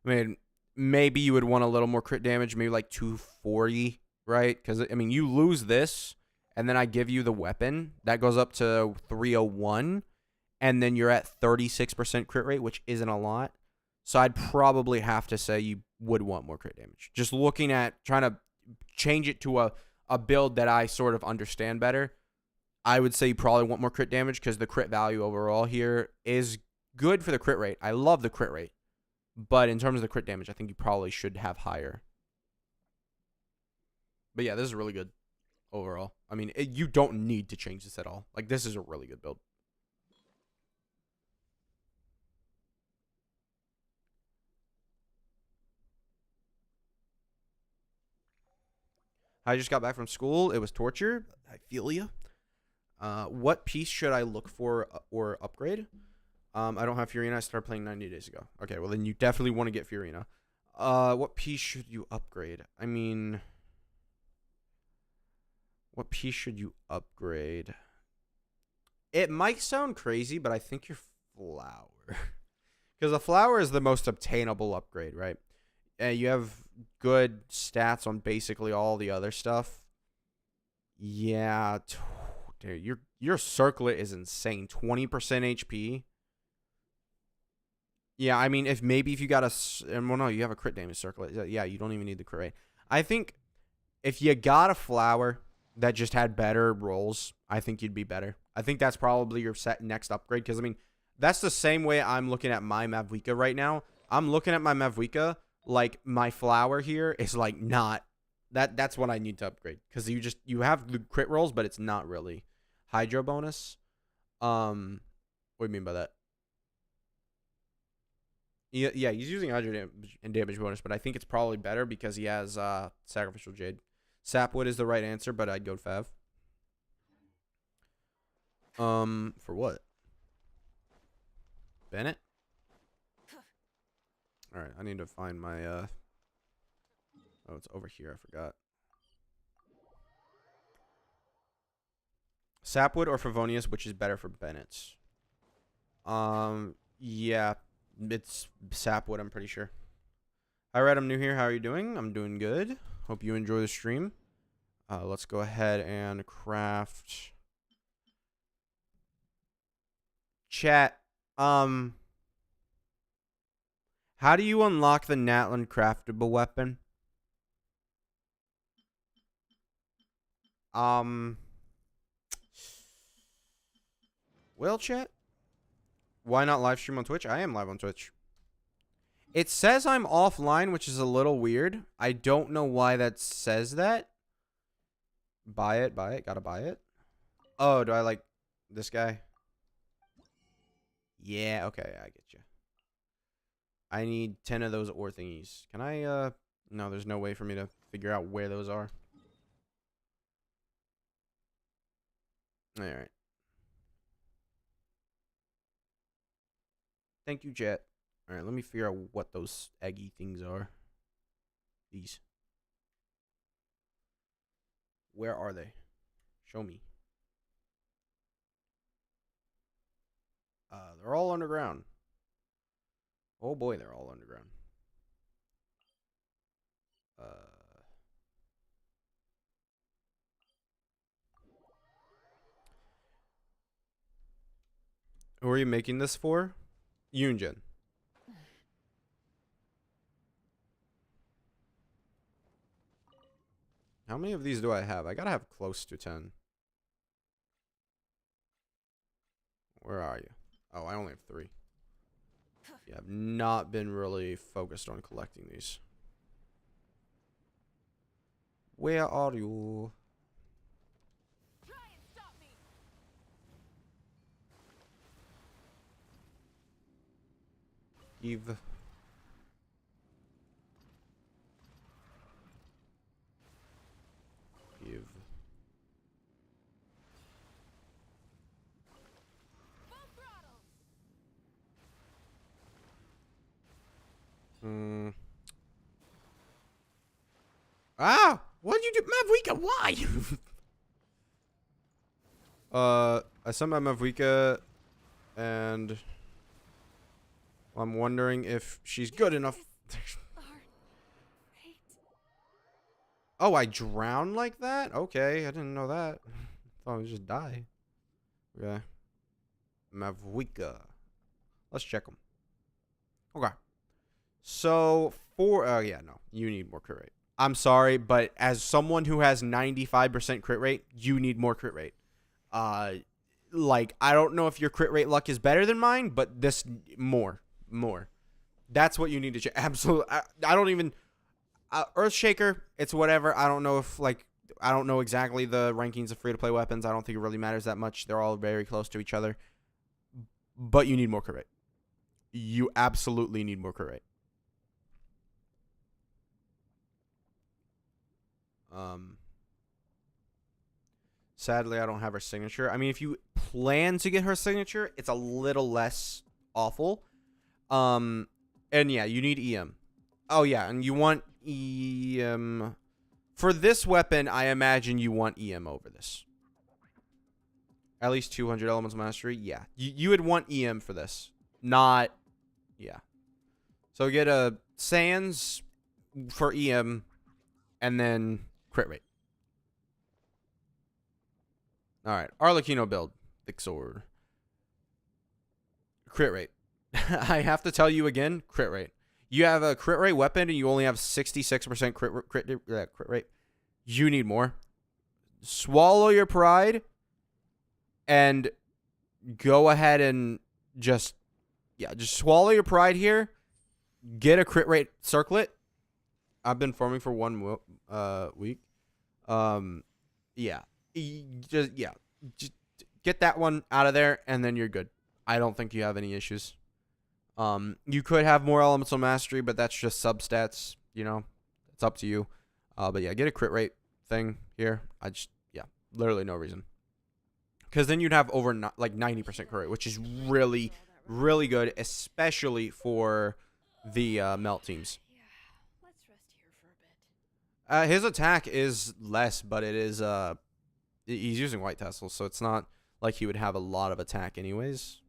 mean, maybe you would want a little more crit damage, maybe like 240, right? Because, I mean, you lose this, and then I give you the weapon. That goes up to 301, and then you're at 36% crit rate, which isn't a lot. So I'd probably have to say you would want more crit damage. Just looking at trying to change it to a build that I sort of understand better, I would say you probably want more crit damage because the crit value overall here is good for the crit rate. I love the crit rate. But in terms of the crit damage, I think you probably should have higher. But yeah, this is really good overall. I mean, you don't need to change this at all. Like, this is a really good build. I just got back from school. It was torture. I feel you. What piece should I look for or upgrade? I don't have Furina. I started playing 90 days ago. Okay, well, then you definitely want to get Furina. What piece should you upgrade? I mean, what piece should you upgrade? It might sound crazy, but I think your flower. Because the flower is the most obtainable upgrade, right? You have good stats on basically all the other stuff. Yeah, dude, your circlet is insane. 20% HP. Yeah, I mean, if you got well, no, you have a crit damage circlet. Yeah, you don't even need the crit rate. I think if you got a flower that just had better rolls, I think you'd be better. I think that's probably your next upgrade. Because, I mean, that's the same way I'm looking at my Mavuika right now. I'm looking at my Mavuika like my flower here is like not that's what I need to upgrade because you have the crit rolls, but it's not really hydro bonus. What do you mean by that? Yeah, he's using hydro damage and damage bonus, but I think it's probably better because he has Sacrificial Jade. Sapwood is the right answer, but I'd go Fav. For what? Bennett? Alright, I need to find my, oh, it's over here, I forgot. Sapwood or Favonius, which is better for Bennett's? Yeah, it's Sapwood, I'm pretty sure. Hi, Red, I'm new here. How are you doing? I'm doing good. Hope you enjoy the stream. Let's go ahead and craft. Chat, how do you unlock the Natlan craftable weapon? Well, chat, why not live stream on Twitch? I am live on Twitch. It says I'm offline, which is a little weird. I don't know why that says that. Buy it, gotta buy it. Oh, do I like this guy? Yeah, okay, I get you. I need 10 of those ore thingies. Can I, no, there's no way for me to figure out where those are. Alright. Thank you, Jet. Alright, let me figure out what those eggy things are. These. Where are they? Show me. They're all underground. Oh boy, they're all underground. Who are you making this for? Yunjin. How many of these do I have? I gotta have close to 10. Where are you? Oh, I only have 3. Yeah, I've not been really focused on collecting these. Where are you? Try and stop me. Eve. Eve. Full throttle. Ah! What'd you do? Mavuika, why? I sent my Mavuika, and I'm wondering if she's good enough. Oh, I drowned like that? Okay, I didn't know that. I thought I would just die. Okay. Mavuika. Let's check them. Okay. So, yeah, no. You need more crit rate. I'm sorry, but as someone who has 95% crit rate, you need more crit rate. Like, I don't know if your crit rate luck is better than mine, but this, more. That's what you need to check. Absolutely. I don't even... Earthshaker, it's whatever. I don't know if, like, I don't know exactly the rankings of free-to-play weapons. I don't think it really matters that much. They're all very close to each other. But you need more crit rate. You absolutely need more crit rate. Sadly, I don't have her signature. I mean, if you plan to get her signature, it's a little less awful. And yeah, you need EM. Oh yeah, and you want EM for this weapon. I imagine you want EM over this. At least 200 elements mastery. Yeah, you would want EM for this. Not, yeah. So get a Sans for EM, and then crit rate. All right, Arlecchino build, thick sword. Crit rate. I have to tell you again, crit rate. You have a crit rate weapon and you only have 66% crit rate. You need more. Swallow your pride and go ahead and just swallow your pride here. Get a crit rate circlet. I've been farming for 1 week. Yeah. Just get that one out of there and then you're good. I don't think you have any issues. You could have more elemental mastery, but that's just substats, you know. It's up to you. But yeah, get a crit rate thing here. Literally no reason. Because then you'd have over like 90% crit rate, which is really, really good, especially for the melt teams. Yeah, let's rest here for a bit. His attack is less, but it is he's using white tassels, so it's not like he would have a lot of attack anyways.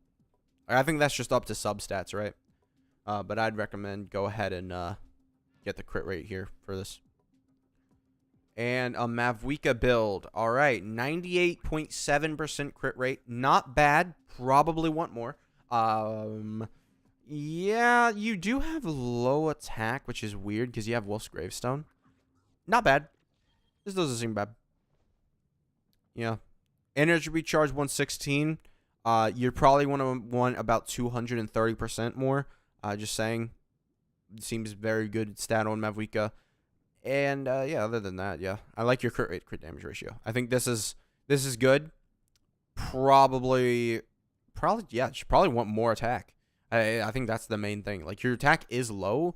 I think that's just up to substats, right? But I'd recommend go ahead and get the crit rate here for this. And a Mavuika build. All right, 98.7% crit rate. Not bad. Probably want more. Yeah, you do have low attack, which is weird because you have Wolf's Gravestone. Not bad. This doesn't seem bad. Yeah. Energy recharge 116. You're probably want about 230% more. Just saying. Seems very good stat on Mavuika. And yeah, other than that, yeah, I like your crit damage ratio. I think this is good. Probably yeah. Should probably want more attack. I think that's the main thing. Like your attack is low,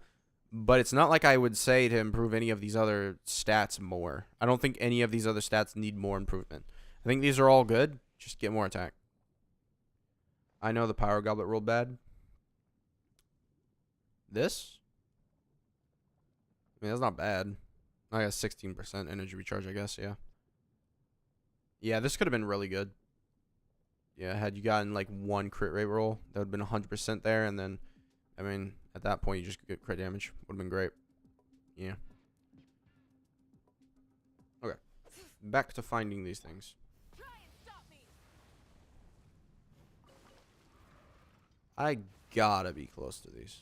but it's not like I would say to improve any of these other stats more. I don't think any of these other stats need more improvement. I think these are all good. Just get more attack. I know the Power Goblet rolled bad. This? I mean, that's not bad. I got 16% energy recharge, I guess, yeah. Yeah, this could have been really good. Yeah, had you gotten like one crit rate roll, that would have been 100% there, and then, I mean, at that point, you just get crit damage. Would have been great. Yeah. Okay. Back to finding these things. I gotta be close to these.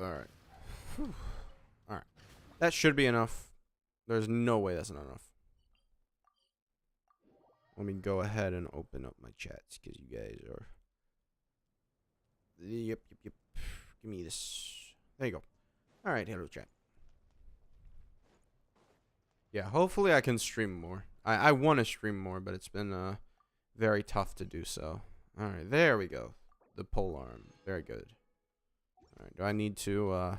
Alright. Alright. That should be enough. There's no way that's not enough. Let me go ahead and open up my chats because you guys are... Yep. Give me this. There you go. Alright, hello chat. Yeah, hopefully I can stream more. I want to stream more, but it's been very tough to do so. Alright, there we go. The pole arm. Very good. Alright, do I need to...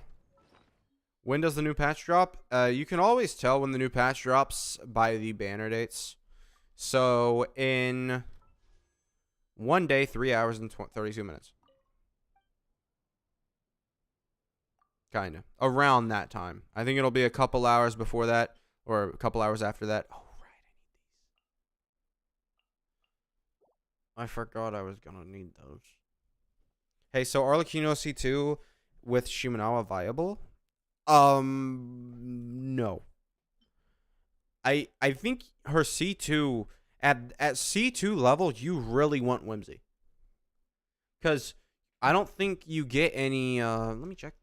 When does the new patch drop? You can always tell when the new patch drops by the banner dates. So, in 1 day, 3 hours, and 32 minutes. Kind of. Around that time. I think it'll be a couple hours before that. Or a couple hours after that. Oh, right. I forgot I was going to need those. Hey, so Arlecchino C2 with Shimenawa viable? No. I think her C2... At C2 level, you really want Whimsy. Because I don't think you get any... let me check.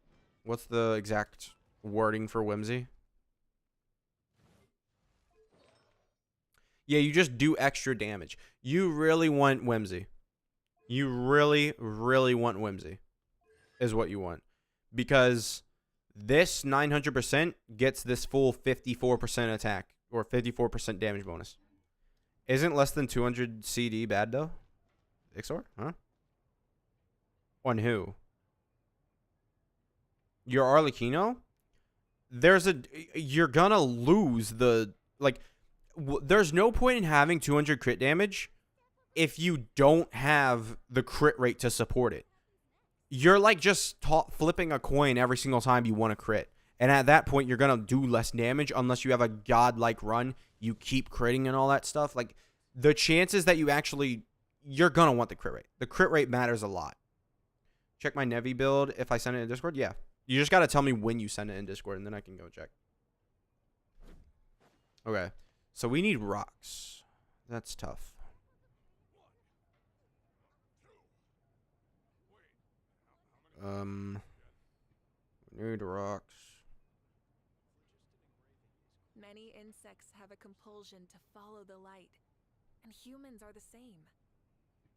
What's the exact wording for Whimsy? Yeah, you just do extra damage. You really want Whimsy. You really, really want Whimsy. Is what you want. Because this 900% gets this full 54% attack. Or 54% damage bonus. Isn't less than 200 CD bad, though? Ixor? Huh? On who? Your Arlecchino? You're gonna lose the... Like, there's no point in having 200 crit damage if you don't have the crit rate to support it. You're like just flipping a coin every single time you want to crit. And at that point, you're going to do less damage unless you have a godlike run. You keep critting and all that stuff. Like, the chances that you actually... You're going to want the crit rate. The crit rate matters a lot. Check my Nevi build if I send it in Discord. Yeah. You just got to tell me when you send it in Discord, and then I can go check. Okay. So we need rocks. That's tough. We need rocks. Many insects have a compulsion to follow the light, and humans are the same.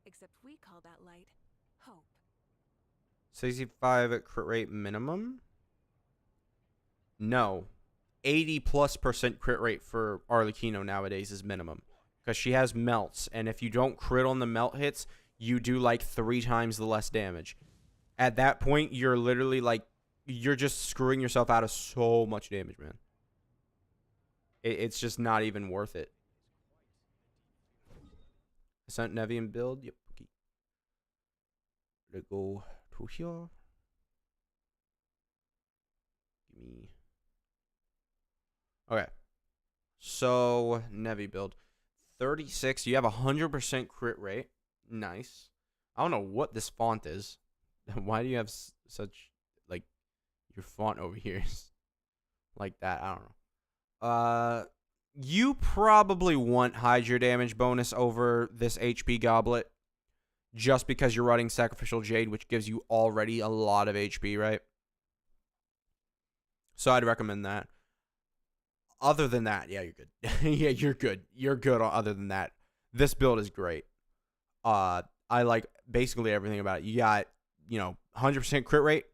Except we call that light hope. 65 at crit rate minimum? No. 80+% crit rate for Arlecchino nowadays is minimum. Because she has melts, and if you don't crit on the melt hits, you do like 3 times the less damage. At that point, you're literally like, you're just screwing yourself out of so much damage, man. It's just not even worth it. Ascent Nevian build? Yep. Okay. Let's go to here. Give me... Okay. So, Nevi build. 36. You have 100% crit rate. Nice. I don't know what this font is. Why do you have such, like, your font over here is like that? I don't know. You probably want Hydra damage bonus over this HP goblet. just because you're running Sacrificial Jade, which gives you already a lot of HP, right? So I'd recommend that. Other than that, yeah, you're good. Yeah, you're good. You're good other than that. This build is great. I like basically everything about it. You got, 100% crit rate.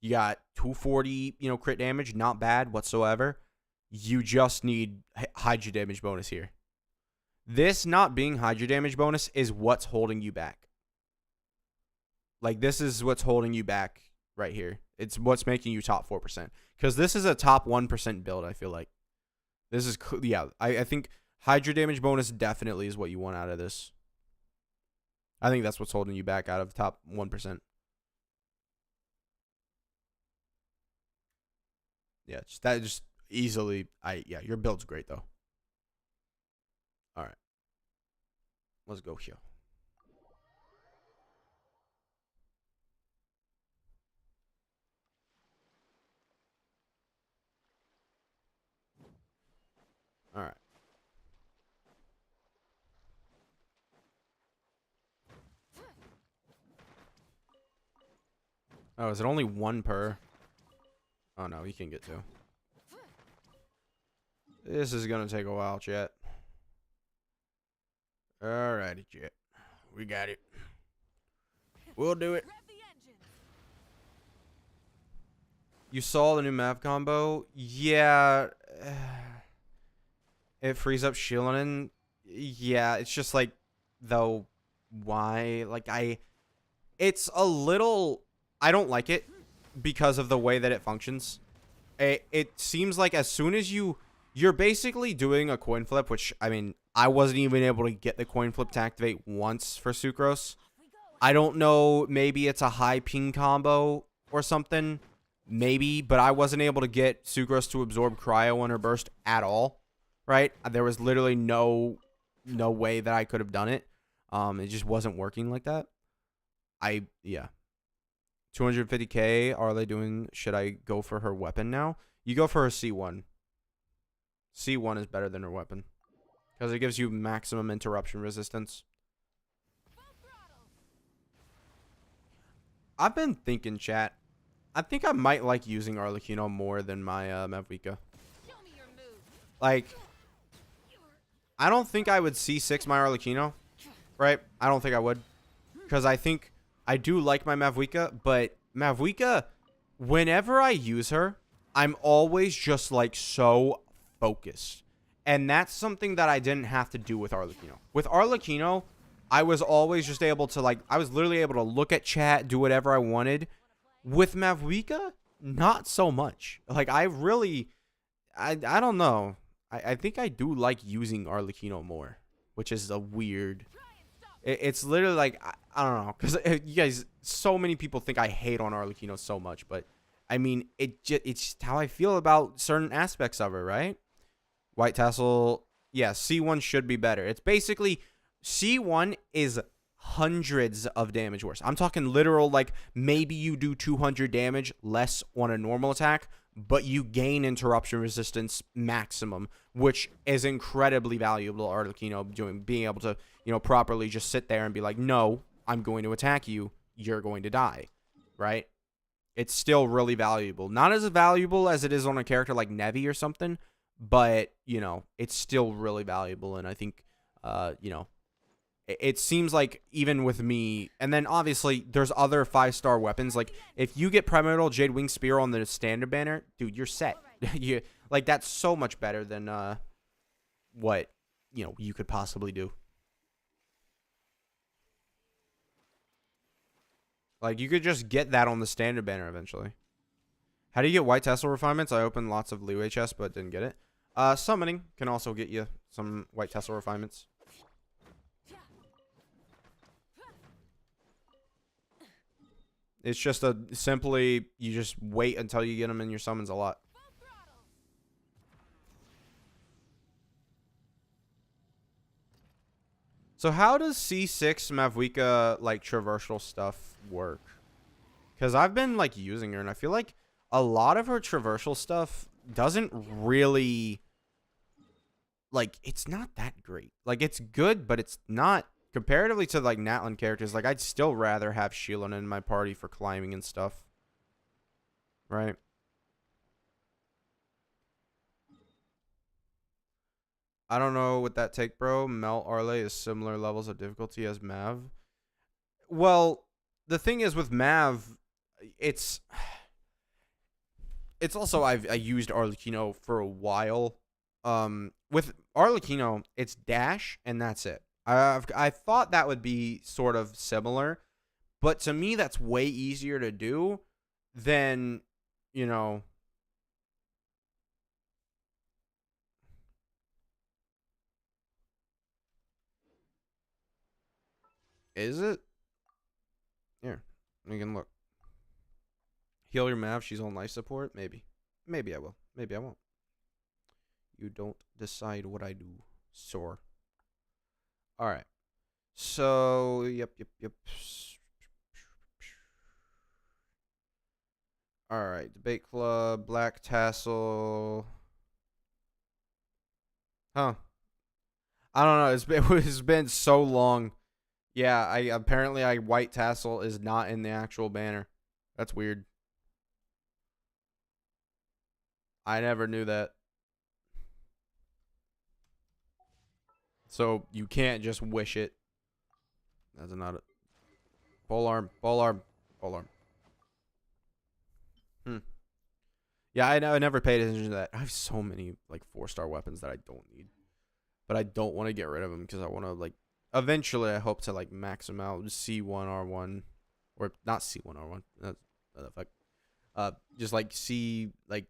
You got 240, crit damage. Not bad whatsoever. You just need Hydra damage bonus here. This not being Hydra damage bonus is what's holding you back. Like, this is what's holding you back right here. It's what's making you top 4%. Because this is a top 1% build, I feel like. This is, yeah, I think Hydra damage bonus definitely is what you want out of this. I think that's what's holding you back out of the top 1%. Yeah, just easily, your build's great, though. All right. Let's go here. All right. Oh, is it only one per? Oh, no, you can get two. This is going to take a while, chat. Alrighty, chat. We got it. We'll do it. You saw the new map combo? Yeah. It frees up shielding. Yeah, it's just like, though, why? Like, it's a little, I don't like it because of the way that it functions. It seems like as soon as you're basically doing a coin flip, which, I mean, I wasn't even able to get the coin flip to activate once for Sucrose. I don't know, maybe it's a high ping combo or something. Maybe, but I wasn't able to get Sucrose to absorb Cryo on her burst at all. Right? There was literally no way that I could have done it. It just wasn't working like that. Yeah. 250k, are they doing, should I go for her weapon now? You go for her C1. C1 is better than her weapon. Because it gives you maximum interruption resistance. I've been thinking, chat. I think I might like using Arlecchino more than my Mavuika. Like, I don't think I would C6 my Arlecchino, right? I don't think I would. Because I think I do like my Mavuika, but Mavuika, whenever I use her, I'm always just like so focused. And that's something that I didn't have to do with Arlecchino. With Arlecchino, I was always just able to, like, I was literally able to look at chat, do whatever I wanted. With Mavuika, not so much. Like, I really, I don't know. I think I do like using Arlecchino more, which is a weird. It's literally like, I don't know, because you guys, so many people think I hate on Arlecchino so much, but I mean, it's just how I feel about certain aspects of her, right? White Tassel, yeah, C1 should be better. It's basically, C1 is hundreds of damage worse. I'm talking literal, like, maybe you do 200 damage less on a normal attack, but you gain interruption resistance maximum, which is incredibly valuable to Arlecchino, being able to, properly just sit there and be like, no, I'm going to attack you. You're going to die, right? It's still really valuable. Not as valuable as it is on a character like Nevi or something, but, it's still really valuable. And I think, it seems like even with me, and then obviously there's other 5-star weapons. Like, if you get Primordial Jade Wing Spear on the standard banner, dude, you're set. Like, that's so much better than what, you could possibly do. Like, you could just get that on the standard banner eventually. How do you get White Tassel refinements? I opened lots of leeway chests, but didn't get it. Summoning can also get you some White Tassel refinements. It's just simply, you just wait until you get them in your summons a lot. So how does C6 Mavuika, like, traversal stuff work? Because I've been, like, using her, and I feel like a lot of her traversal stuff doesn't really, like, it's not that great. Like, it's good, but it's not comparatively to like Natlan characters, like I'd still rather have Shieldon in my party for climbing and stuff. Right? I don't know what that take, bro. Melt Arle is similar levels of difficulty as Mav. Well, the thing is with Mav, it's also I used Arlecchino for a while. With Arlecchino, it's dash and that's it. I thought that would be sort of similar, but to me that's way easier to do than, you know, is it? Here, we can look. Heal your Mav, she's on life support? Maybe. Maybe I will. Maybe I won't. You don't decide what I do, sore. Alright. So, yep. Alright, Debate Club, Black Tassel. Huh. I don't know, it's been so long. Yeah, apparently White Tassel is not in the actual banner. That's weird. I never knew that. So you can't just wish it. That's not it. Pole arm. Yeah, I never paid attention to that. I have so many like 4-star weapons that I don't need, but I don't want to get rid of them because I want to like. Eventually, I hope to like max them out. C1R1, or not C1R1. That's what the fuck. Just like see like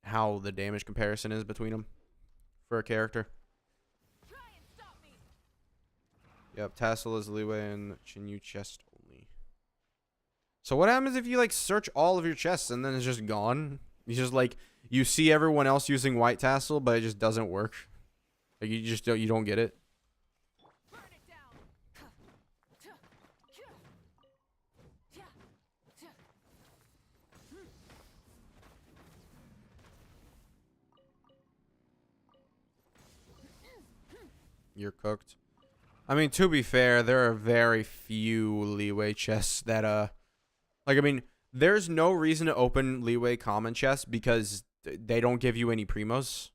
how the damage comparison is between them for a character. Yep, tassel is leeway and Chinyu chest only. So what happens if you like search all of your chests and then it's just gone? You just like you see everyone else using white tassel, but it just doesn't work. Like you don't get it. You're cooked. I mean, to be fair, there are very few leeway chests that like I mean, there's no reason to open leeway common chests because they don't give you any primos.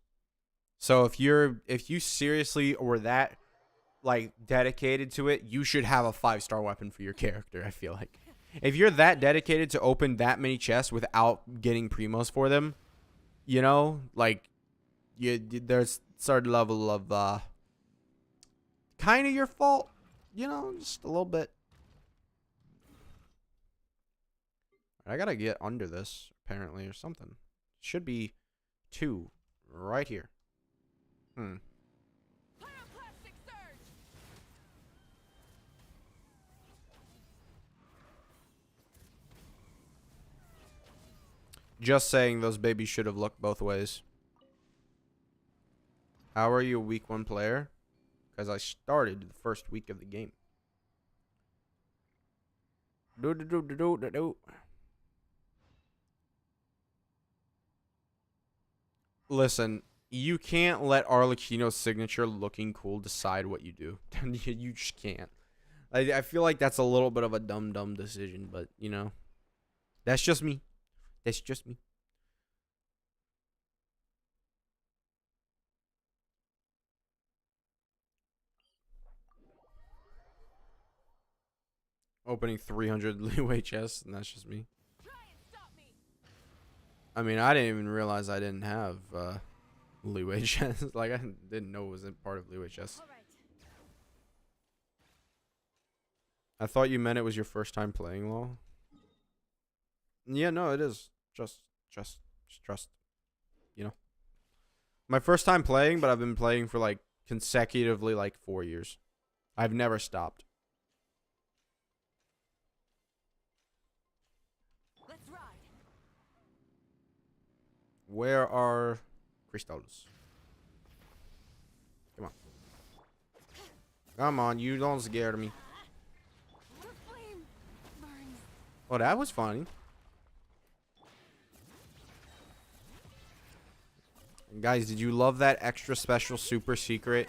So if you seriously were that like dedicated to it, you should have a 5-star weapon for your character, I feel like. If you're that dedicated to open that many chests without getting primos for them, you know, like there's certain level of kind of your fault, you know, just a little bit. I gotta get under this apparently or something. Should be 2 right here. Just saying, those babies should have looked both ways. How are you a week 1 player? Because I started the first week of the game. Listen, you can't let Arlecchino's signature looking cool decide what you do. You just can't. I feel like that's a little bit of a dumb decision, but, you know. That's just me. That's just me. Opening 300 leeway chests, and that's just me. I mean, I didn't even realize I didn't have leeway chests. Like, I didn't know it was a part of leeway chests. I thought you meant it was your first time playing LoL. Yeah, no, it is. Just, you know. My first time playing, but I've been playing for, like, consecutively, like, 4 years. I've never stopped. Let's ride. Where are crystals? Come on. Come on, you don't scare me. The flame burns. Oh, that was funny. Guys, did you love that extra special super secret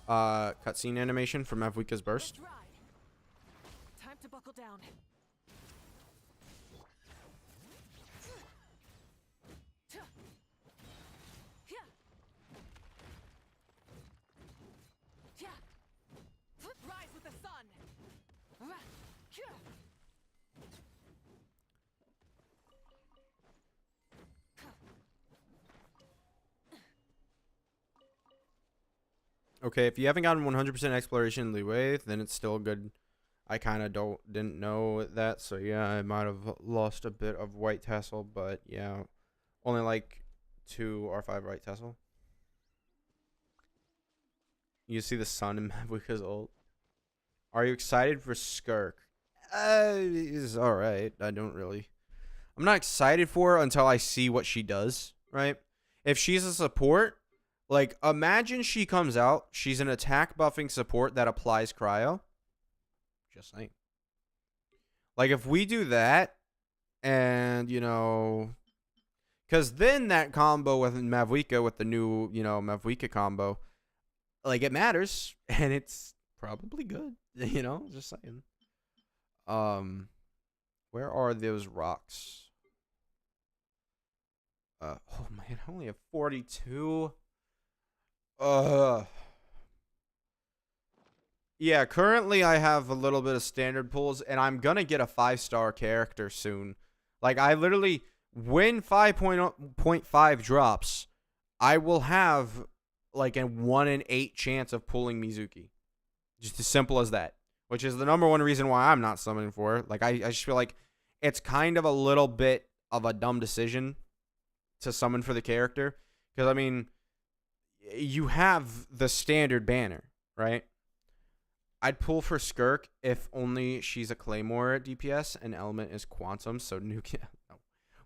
cutscene animation from Mavuika's burst? Let's ride. to buckle down. Rise with the sun. Okay, if you haven't gotten 100% exploration leeway, then it's still good. I kind of didn't know that, so yeah, I might have lost a bit of white tassel, but yeah, only like 2 or 5 white tassel. You see the sun in Mavuika's ult. Are you excited for Skirk? It's alright. I'm not excited for her until I see what she does, right? If she's a support, like, imagine she comes out, she's an attack buffing support that applies cryo. Just saying. Like, if we do that, and, you know, because then that combo with Mavuika, with the new, you know, Mavuika combo, like, it matters, and it's probably good, you know, just saying. Where are those rocks? Oh, man, I only have 42. Yeah, currently I have a little bit of standard pulls, and I'm gonna get a 5-star character soon. Like, I literally, when 5.5 drops, I will have like a 1 in 8 chance of pulling Mizuki. Just as simple as that. Which is the #1 reason why I'm not summoning for her. Like, I just feel like it's kind of a little bit of a dumb decision to summon for the character. Because, I mean, you have the standard banner, right? I'd pull for Skirk if only she's a Claymore DPS and element is Quantum. So no.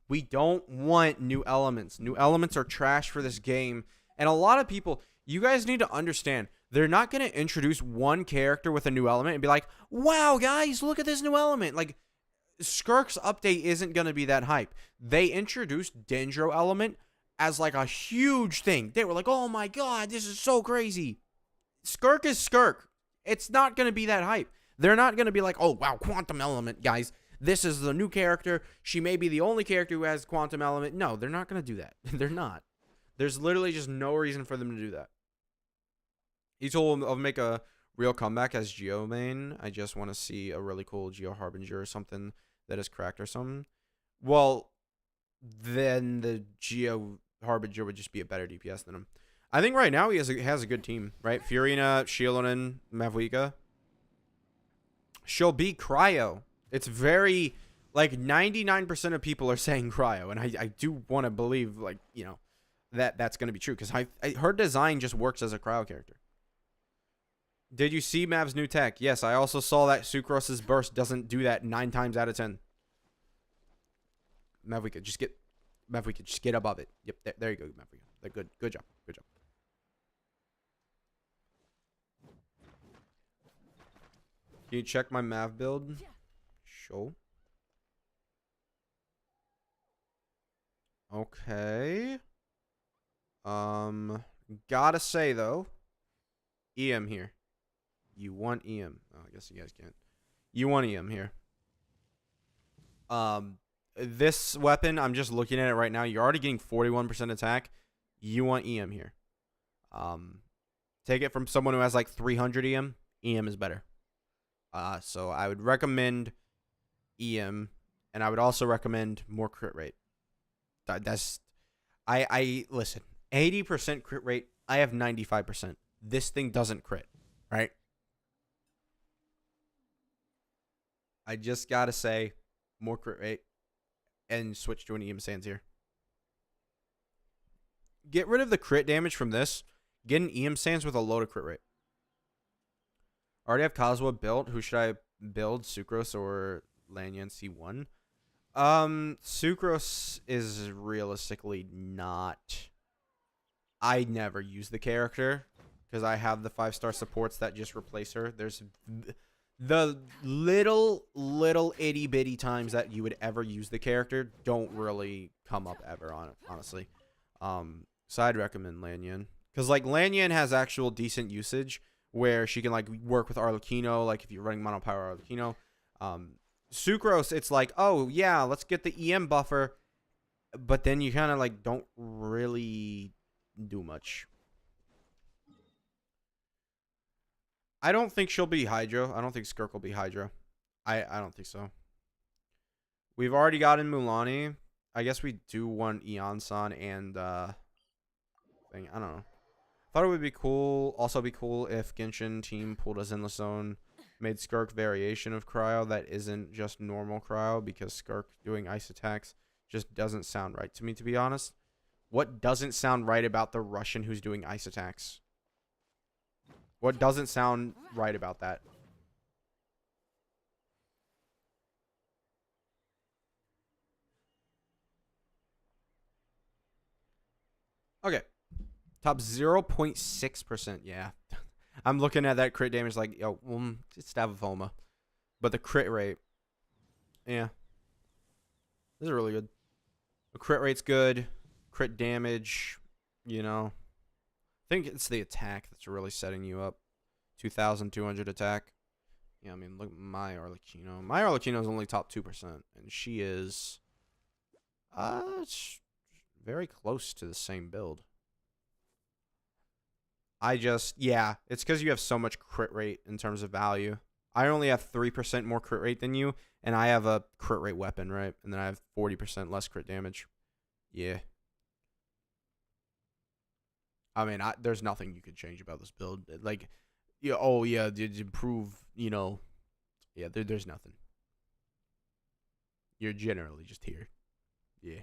We don't want new elements. New elements are trash for this game. And a lot of people, you guys need to understand, they're not going to introduce one character with a new element and be like, wow, guys, look at this new element. Like, Skirk's update isn't going to be that hype. They introduced Dendro element as like a huge thing. They were like, oh my god, this is so crazy. Skirk is Skirk. It's not going to be that hype. They're not going to be like, oh, wow, Quantum Element, guys. This is the new character. She may be the only character who has Quantum Element. No, they're not going to do that. They're not. There's literally just no reason for them to do that. He told him I'll make a real comeback as Geo main. I just want to see a really cool Geo Harbinger or something that is cracked or something. Well, then the Geo Harbinger would just be a better DPS than him. I think right now he has a good team, right? Furina, Shielonen, Mavuika. She'll be Cryo. It's very, like, 99% of people are saying Cryo, and I do want to believe, like, you know, that's going to be true, because her design just works as a Cryo character. Did you see Mav's new tech? Yes, I also saw that Sucrose's burst doesn't do that 9 times out of 10. Mavuika, just get above it. Yep, there you go, Mavuika. Good job. Can you check my Mav build? Sure. Okay. Gotta say though, EM here. You want EM? Oh, I guess you guys can't. You want EM here. This weapon, I'm just looking at it right now. You're already getting 41% attack. You want EM here. Take it from someone who has like 300 EM. EM is better. So I would recommend EM, and I would also recommend more crit rate. I listen, 80% crit rate. I have 95%. This thing doesn't crit, right? I just gotta say, more crit rate, and switch to an EM Sands here. Get rid of the crit damage from this. Get an EM Sands with a low to crit rate. I already have Kazuha built. Who should I build? Sucrose or Lanyan C1? Sucrose is realistically not. I never use the character because I have the 5-star supports that just replace her. There's the little itty bitty times that you would ever use the character don't really come up ever on it, honestly. So I'd recommend Lanyan because like Lanyan has actual decent usage where she can like work with Arlecchino, like if you're running mono power Arlecchino. Sucrose, it's like, oh yeah, let's get the EM buffer, but then you kind of like don't really do much. I don't think she'll be Hydro. I don't think Skirk will be Hydro. I don't think so. We've already gotten Mulani. I guess we do want Eon-san and thing. I don't know. Thought it would be cool. Also be cool if Genshin team pulled a Zenless Zone, made Skirk variation of Cryo that isn't just normal Cryo, because Skirk doing ice attacks just doesn't sound right to me, to be honest. What doesn't sound right about the Russian who's doing ice attacks? What doesn't sound right about that? Okay. Top 0.6%. Yeah. I'm looking at that crit damage like, yo, it's Stavifoma. But the crit rate. Yeah. This is really good. The crit rate's good. Crit damage, you know. I think it's the attack that's really setting you up. 2,200 attack. Yeah, I mean, look at my Arlecchino. My Arlecchino is only top 2%. And she is very close to the same build. Yeah, it's because you have so much crit rate in terms of value. I only have 3% more crit rate than you, and I have a crit rate weapon, right? And then I have 40% less crit damage. Yeah. I mean, there's nothing you could change about this build. Like, yeah, oh yeah, did you improve, you know? Yeah, there's nothing. You're generally just here. Yeah.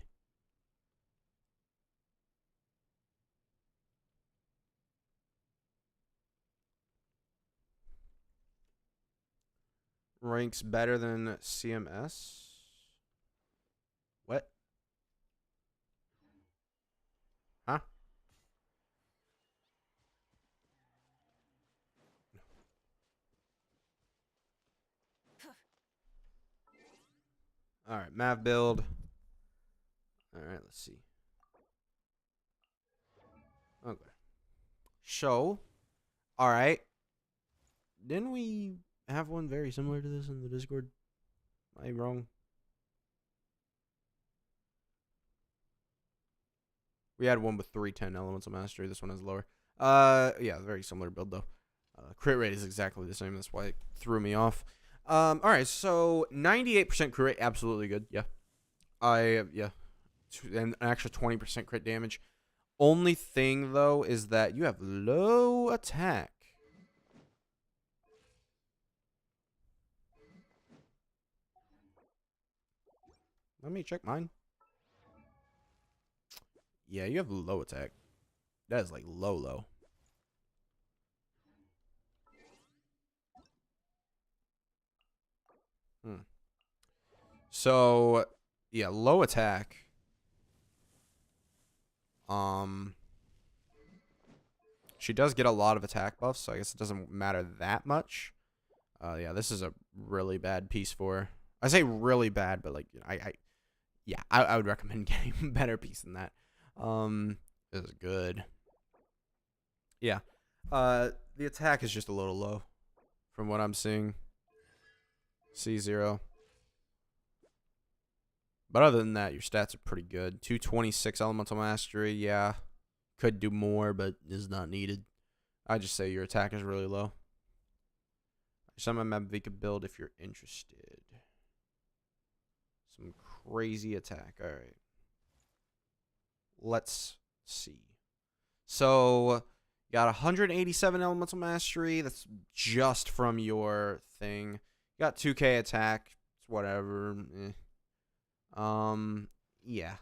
Ranks better than CMS. What? Huh? All right, Mav build. All right, let's see. Okay. Show. All right. Didn't we have one very similar to this in the Discord? Am I wrong? We had one with 310 Elemental Mastery. This one is lower. Yeah, very similar build though. Crit rate is exactly the same. That's why it threw me off. All right, so 98% crit rate, absolutely good. Yeah, yeah, and an extra 20% crit damage. Only thing though is that you have low attack. Let me check mine. Yeah, you have low attack. That is like low. So, yeah, low attack. She does get a lot of attack buffs, so I guess it doesn't matter that much. Yeah, this is a really bad piece for her. I say really bad, but like, you know, I would recommend getting a better piece than that. This is good. Yeah. The attack is just a little low from what I'm seeing. C0. But other than that, your stats are pretty good. 226 Elemental Mastery, yeah. Could do more, but is not needed. I just say your attack is really low. Some Mavuika build if you're interested. Some crazy attack. All right. Let's see. So, you got 187 Elemental Mastery. That's just from your thing. You got 2k attack. It's whatever. Yeah.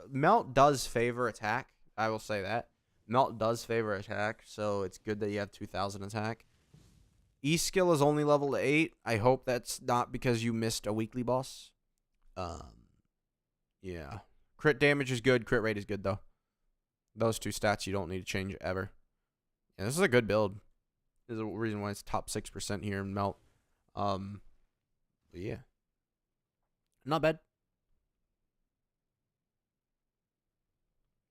Melt does favor attack. I will say that. Melt does favor attack, so it's good that you have 2,000 attack. E-skill is only level 8. I hope that's not because you missed a weekly boss. Yeah. Crit damage is good. Crit rate is good, though. Those two stats you don't need to change ever. Yeah, this is a good build. There's a reason why it's top 6% here in Melt. But yeah. Not bad.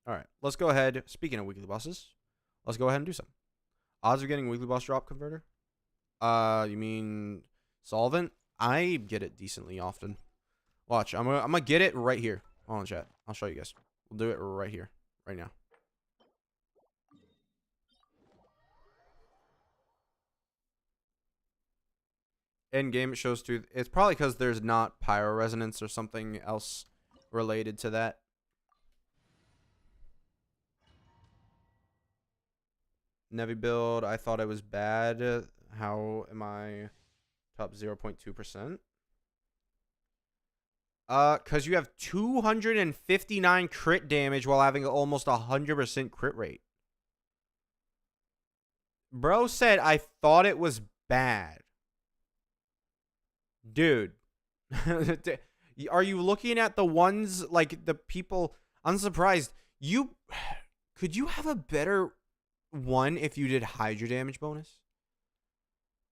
All right, let's go ahead. Speaking of weekly bosses, let's go ahead and do some. Odds of getting weekly boss drop converter? You mean Solvent, I get it decently often. Watch, I'm gonna get it right here. Hold on, chat. I'll show you guys. We'll do it right here, right now. In game, it shows too. It's probably because there's not pyro resonance or something else related to that. Nevi build, I thought it was bad. How am I top 0.2%? Because you have 259 crit damage while having almost 100% crit rate. Bro said, I thought it was bad. Dude. Are you looking at the ones, like, the people? I'm surprised. Could you have a better one if you did Hydra damage bonus?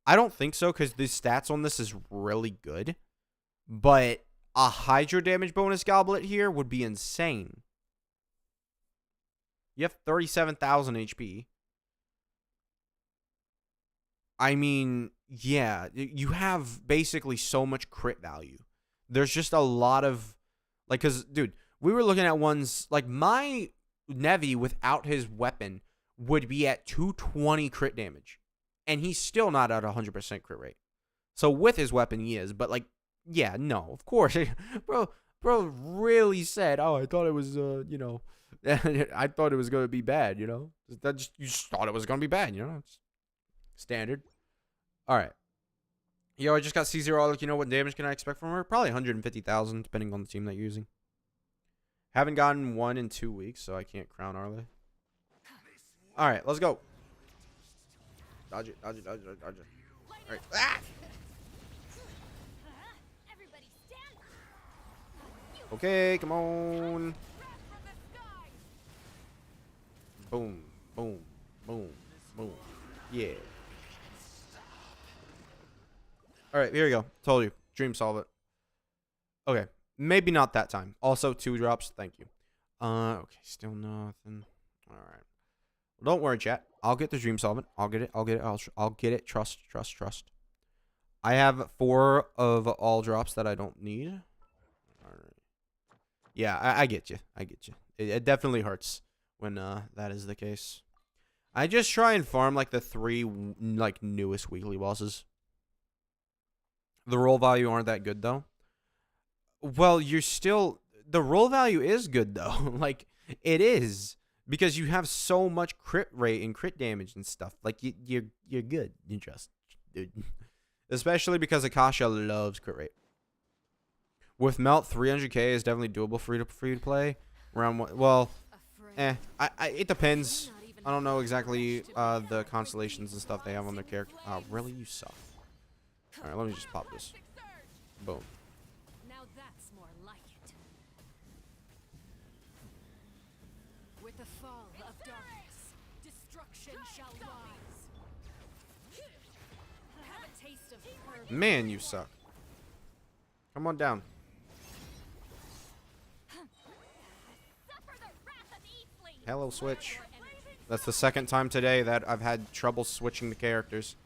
I don't think so, because the stats on this is really good. But a Hydra damage bonus goblet here would be insane. You have 37,000 HP. I mean, yeah, you have basically so much crit value. There's just a lot of, like, because, dude, we were looking at ones, like, my Nevi without his weapon would be at 220 crit damage. And he's still not at 100% crit rate. So with his weapon, he is. But, like, yeah, no, of course. Bro really said, oh, I thought it was, you know, I thought it was going to be bad, you know. You just thought it was going to be bad, you know. It's standard. All right. Yo, I just got C0 Arlecchino. What damage can I expect from her? Probably 150,000, depending on the team that you're using. Haven't gotten one in 2 weeks, so I can't crown Arle. All right, let's go. Dodge it, dodge it, dodge it, dodge it. All right. Ah! Okay, come on. Boom, boom, boom, boom. Yeah. All right, here we go. Told you. Dream solve it. Okay, maybe not that time. Also, 2 drops. Thank you. Okay, still nothing. All right. Well, don't worry, chat. I'll get the dream solvent. I'll get it. I'll get it. I'll get it. Trust, trust, trust. I have 4 of all drops that I don't need. All right. Yeah, I get you. I get you. It definitely hurts when that is the case. I just try and farm like the 3 like newest weekly bosses. The roll value aren't that good though. Well, you're still, the roll value is good though. Like it is, because you have so much crit rate and crit damage and stuff. Like you're good. You just, dude. Especially because Akasha loves crit rate. With Melt, 300k is definitely doable for you to play. Around what? Well, it depends. I don't know exactly the constellations and stuff they have on their character. Oh, really? You suck. All right, let me just pop this. Boom. Now that's more like it. With the fall of darkness, destruction shall rise. Have a taste of her. Man, you suck. Come on down. Hello, Switch. That's the second time today that I've had trouble switching the characters.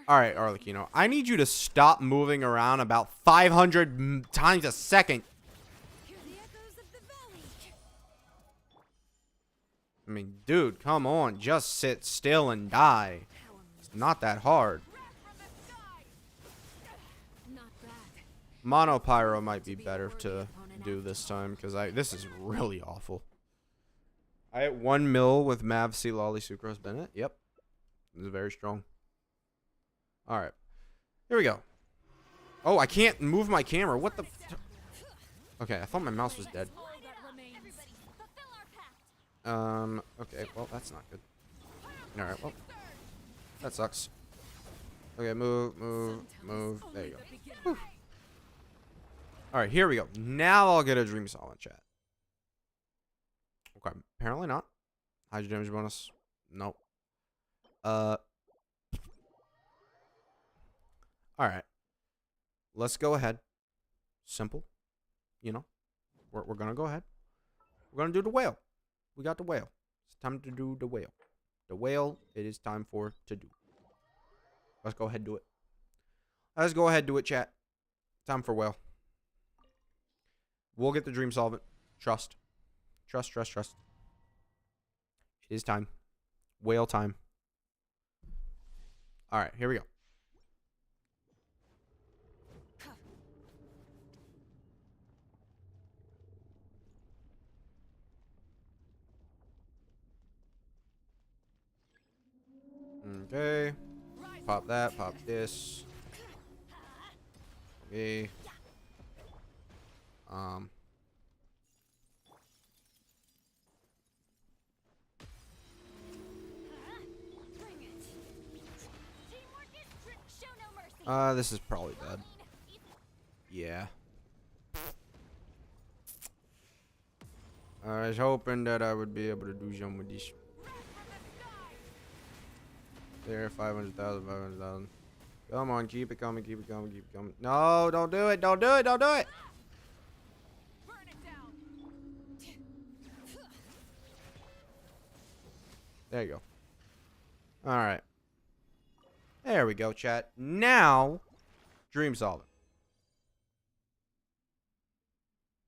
Alright, Arlecchino. I need you to stop moving around about 500 times a second. I mean, dude, come on. Just sit still and die. It's not that hard. Mono Pyro might be better to do this time, because this is really awful. I hit 1 mil with Mav C Lolly Sucrose Bennett. Yep. This is very strong. Alright. Here we go. Oh, I can't move my camera. What the... Okay, I thought my mouse was dead. Okay, well, that's not good. Alright, well. That sucks. Okay, move. There you go. Alright, here we go. Now I'll get a Dream Solid chat. Okay, apparently not. Hydra damage bonus. Nope. Alright. Let's go ahead. Simple. You know. We're gonna go ahead. We're gonna do the whale. We got the whale. It's time to do the whale. The whale, it is time for to do. Let's go ahead and do it. Let's go ahead and do it, chat. Time for whale. We'll get the dream solvent. Trust. Trust, trust, trust. It is time. Whale time. All right, here we go. Okay. Pop that, pop this. Okay. This is probably bad. Yeah. I was hoping that I would be able to do something with this. There, 500,000, 500,000. Come on, keep it coming, keep it coming, keep it coming. No, don't do it, don't do it, don't do it! There you go. Alright. There we go, chat. Now, dream solving.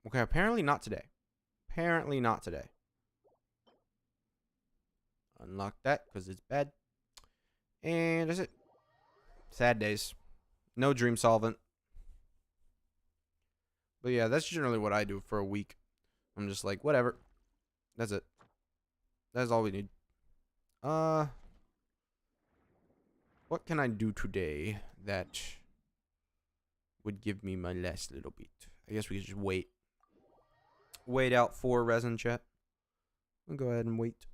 Okay, apparently not today. Apparently not today. Unlock that, because it's bad. And that's it. Sad days. No dream solvent. But yeah, that's generally what I do for a week. I'm just like, whatever. That's it. That's all we need. What can I do today that would give me my last little bit? I guess we could just wait. Wait out for resin, chat. I'll go ahead and wait.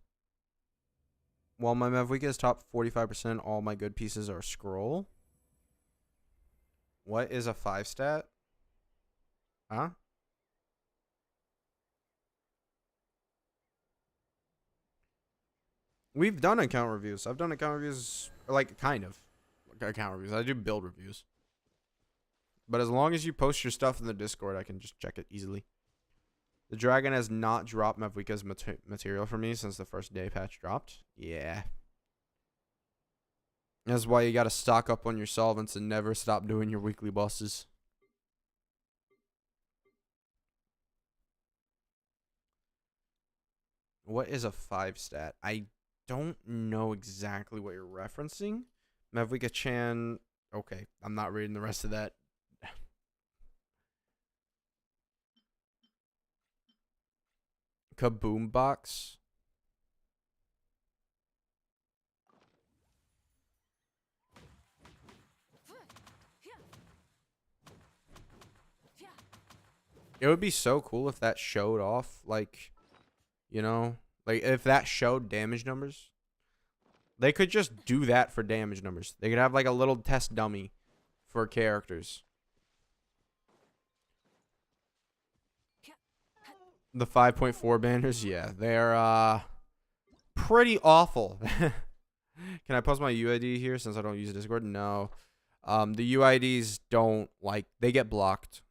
While my Mavuika is top 45%, all my good pieces are scroll. What is a 5 stat? Huh? We've done account reviews. I've done account reviews, like, kind of. Like account reviews. I do build reviews. But as long as you post your stuff in the Discord, I can just check it easily. The dragon has not dropped Mavuika's material for me since the first day patch dropped. Yeah. That's why you gotta stock up on your solvents and never stop doing your weekly bosses. What is a 5 stat? I don't know exactly what you're referencing. Mavuika-chan. Okay, I'm not reading the rest of that. Kaboom box. It would be so cool if that showed off, like, you know, like if that showed damage numbers. They could just do that for damage numbers. They could have like a little test dummy for characters. The 5.4 banners, yeah, they're pretty awful. Can I post my UID here since I don't use Discord? No. The UIDs don't, like, they get blocked.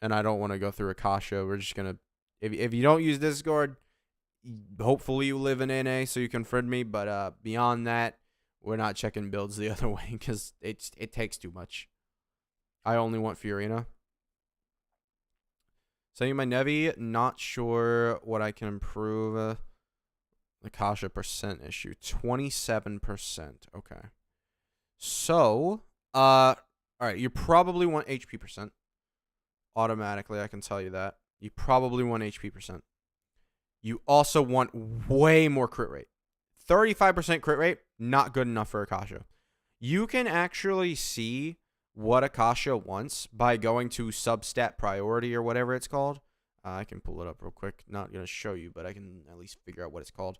And I don't want to go through Akasha. We're just going to, if you don't use Discord, hopefully you live in NA so you can friend me. But beyond that, we're not checking builds the other way because it takes too much. I only want Furina. Sending my Nevi, not sure what I can improve. Akasha percent issue, 27%. Okay. So, all right, you probably want HP percent. Automatically, I can tell you that. You probably want HP percent. You also want way more crit rate. 35% crit rate, not good enough for Akasha. You can actually see what Akasha wants by going to substat priority or whatever it's called. I can pull it up real quick. Not going to show you, but I can at least figure out what it's called.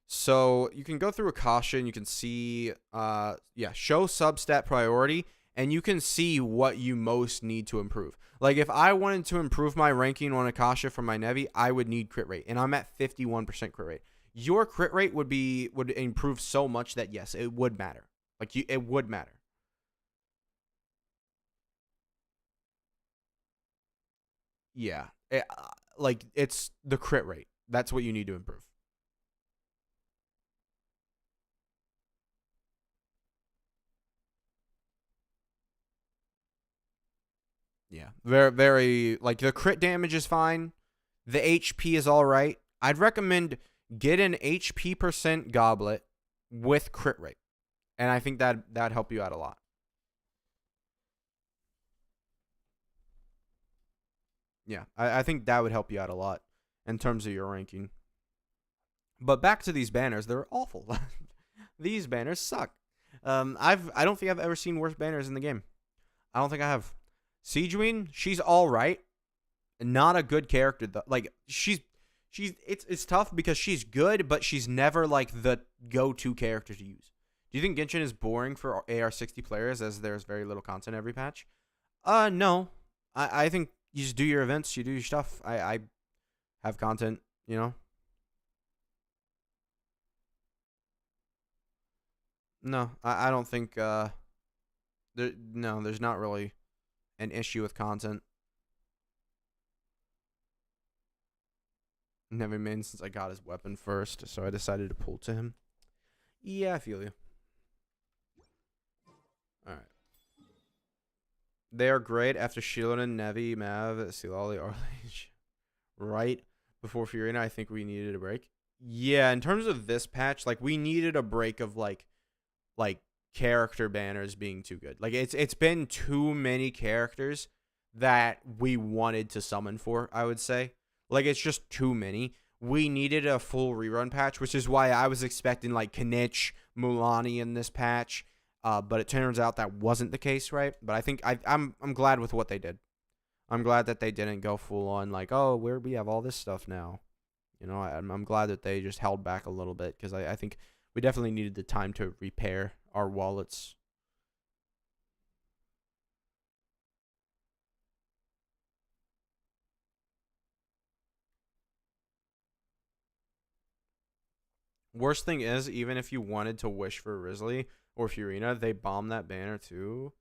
So you can go through Akasha and you can see, show substat priority, and you can see what you most need to improve. Like if I wanted to improve my ranking on Akasha for my Nevi, I would need crit rate, and I'm at 51% crit rate. Your crit rate would improve so much that yes, it would matter. It would matter. Yeah, it's the crit rate. That's what you need to improve. Yeah, very, very, like, the crit damage is fine. The HP is all right. I'd recommend get an HP percent goblet with crit rate. And I think that'd help you out a lot. Yeah, I think that would help you out a lot in terms of your ranking. But back to these banners, they're awful. These banners suck. I don't think I've ever seen worse banners in the game. I don't think I have. Siegewein, she's all right. Not a good character though. Like it's tough because she's good, but she's never like the go-to character to use. Do you think Genshin is boring for AR60 players as there's very little content every patch? No. I think you just do your events, you do your stuff. I have content, you know. No, I don't think there's not really an issue with content. Never been since I got his weapon first, so I decided to pull to him. Yeah, I feel you. Alright. They are great after Shilonen, Nevi, Mav, Silali, Arlecchino. Right before Furina, I think we needed a break. Yeah, in terms of this patch, like, we needed a break of, like character banners being too good. Like, it's been too many characters that we wanted to summon for, I would say. Like, it's just too many. We needed a full rerun patch, which is why I was expecting, like, Kanich, Mulani in this patch. But it turns out that wasn't the case, right? But I think I'm glad with what they did. I'm glad that they didn't go full on, like, oh, we have all this stuff now. You know, I'm glad that they just held back a little bit, because I think we definitely needed the time to repair our wallets. Worst thing is, even if you wanted to wish for Risley or Furina, they bombed that banner too.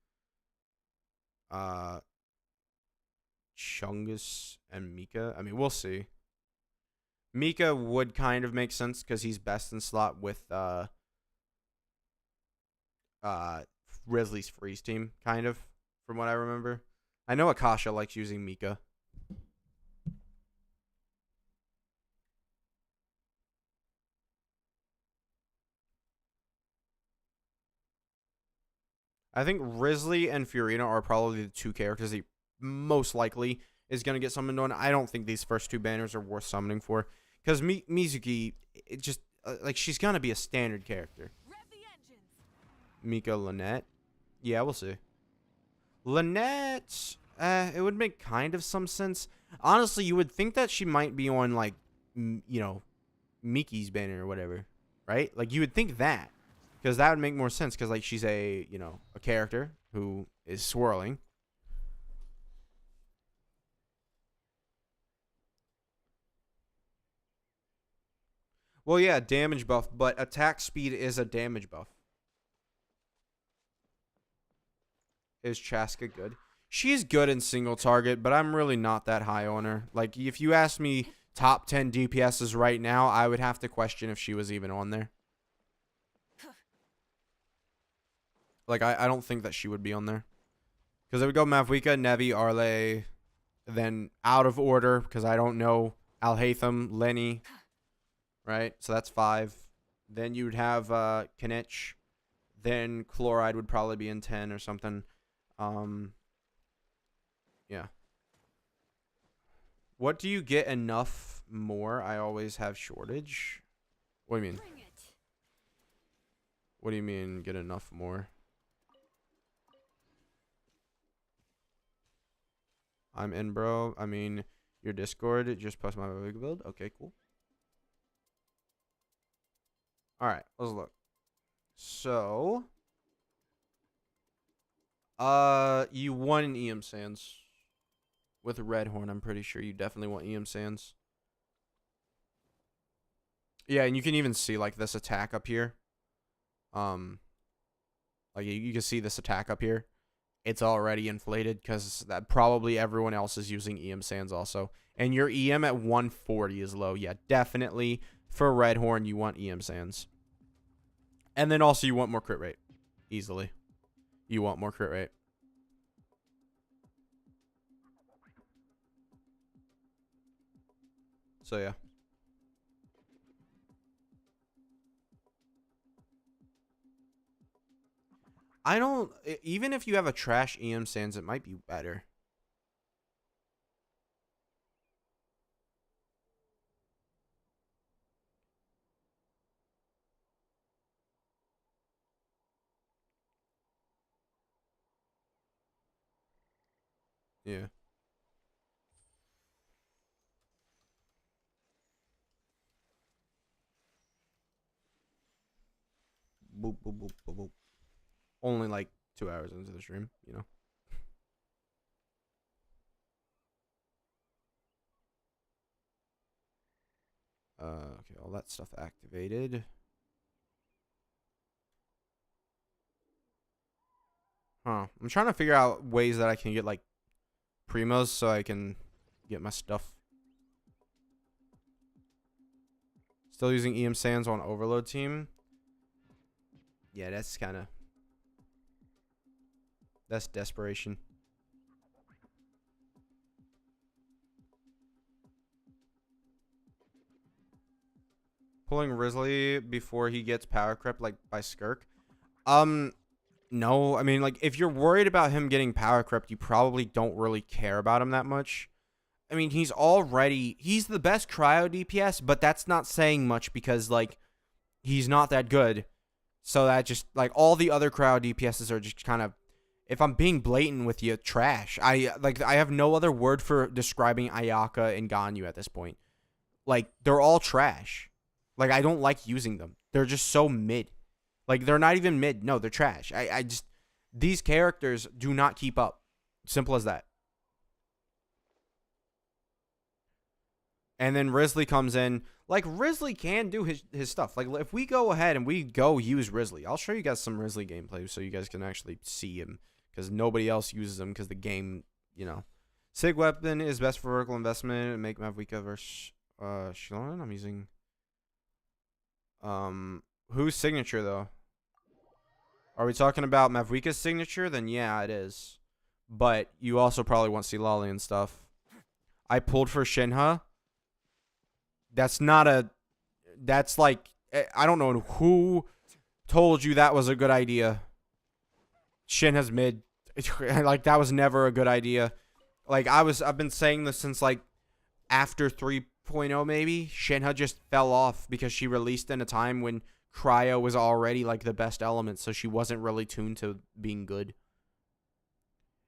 Chungus and Mika. I mean, we'll see. Mika would kind of make sense because he's best in slot with Risley's freeze team, kind of, from what I remember. I know Akasha likes using Mika. I think Risley and Furina are probably the two characters he most likely is going to get summoned on. I don't think these first two banners are worth summoning for. Because Mizuki, it just, like, she's going to be a standard character. Mika Lynette. Yeah, we'll see. Lynette, it would make kind of some sense. Honestly, you would think that she might be on, like, you know, Miki's banner or whatever, right? Like, you would think that. Because that would make more sense, because, like, she's a, you know, a character who is swirling. Well, yeah, damage buff, but attack speed is a damage buff. Is Chaska good? She's good in single target, but I'm really not that high on her. Like, if you ask me top 10 DPSs right now, I would have to question if she was even on there. Like, I don't think that she would be on there. Because I would go Mavuika, Nevi, Arle, then out of order, because I don't know, Alhaitham, Lenny, right? So that's 5. Then you would have Kanich. Then Chloride would probably be in 10 or something. Yeah. What do you get enough more? I always have shortage. What do you mean? What do you mean get enough more? I'm in, bro. I mean, your Discord just post my Mavuika build. Okay, cool. All right, let's look. So, you won in EM Sands with Redhorn. I'm pretty sure you definitely want EM Sands. Yeah, and you can even see like this attack up here. Like you can see this attack up here. It's already inflated because that probably everyone else is using EM Sands also. And your EM at 140 is low. Yeah, definitely for Redhorn you want EM Sands. And then also you want more crit rate. Easily. You want more crit rate. So yeah. I don't, even if you have a trash EM Sands, it might be better. Yeah. Boop, boop, boop, boop, boop. Only like 2 hours into the stream, you know. Okay, all that stuff activated. Huh. I'm trying to figure out ways that I can get like primos so I can get my stuff. Still using EM Sands on Overload team. Yeah, that's kind of, that's desperation. Pulling Risley before he gets power crept like by Skirk. No, I mean, like, if you're worried about him getting power crept, you probably don't really care about him that much. I mean, he's the best cryo DPS, but that's not saying much because, like, he's not that good. So that just, like, all the other cryo DPSs are just kind of, if I'm being blatant with you, trash. I have no other word for describing Ayaka and Ganyu at this point. Like, they're all trash. Like, I don't like using them. They're just so mid. Like, they're not even mid. No, they're trash. I just, these characters do not keep up. Simple as that. And then Risley comes in. Like, Risley can do his stuff. Like, if we go ahead and we go use Risley, I'll show you guys some Risley gameplay so you guys can actually see him. Because nobody else uses him because the game, you know. Sig weapon is best for vertical investment. Make Mavuika versus Shilon. I'm using... Whose signature, though? Are we talking about Mavuika's signature? Then yeah, it is. But you also probably want Silali and stuff. I pulled for Shinha. That's not a... That's like... I don't know who told you that was a good idea. Shinha's mid. Like, that was never a good idea. Like, I've been saying this since, like, after 3.0 maybe. Shinha just fell off because she released in a time when Cryo was already, like, the best element, so she wasn't really tuned to being good.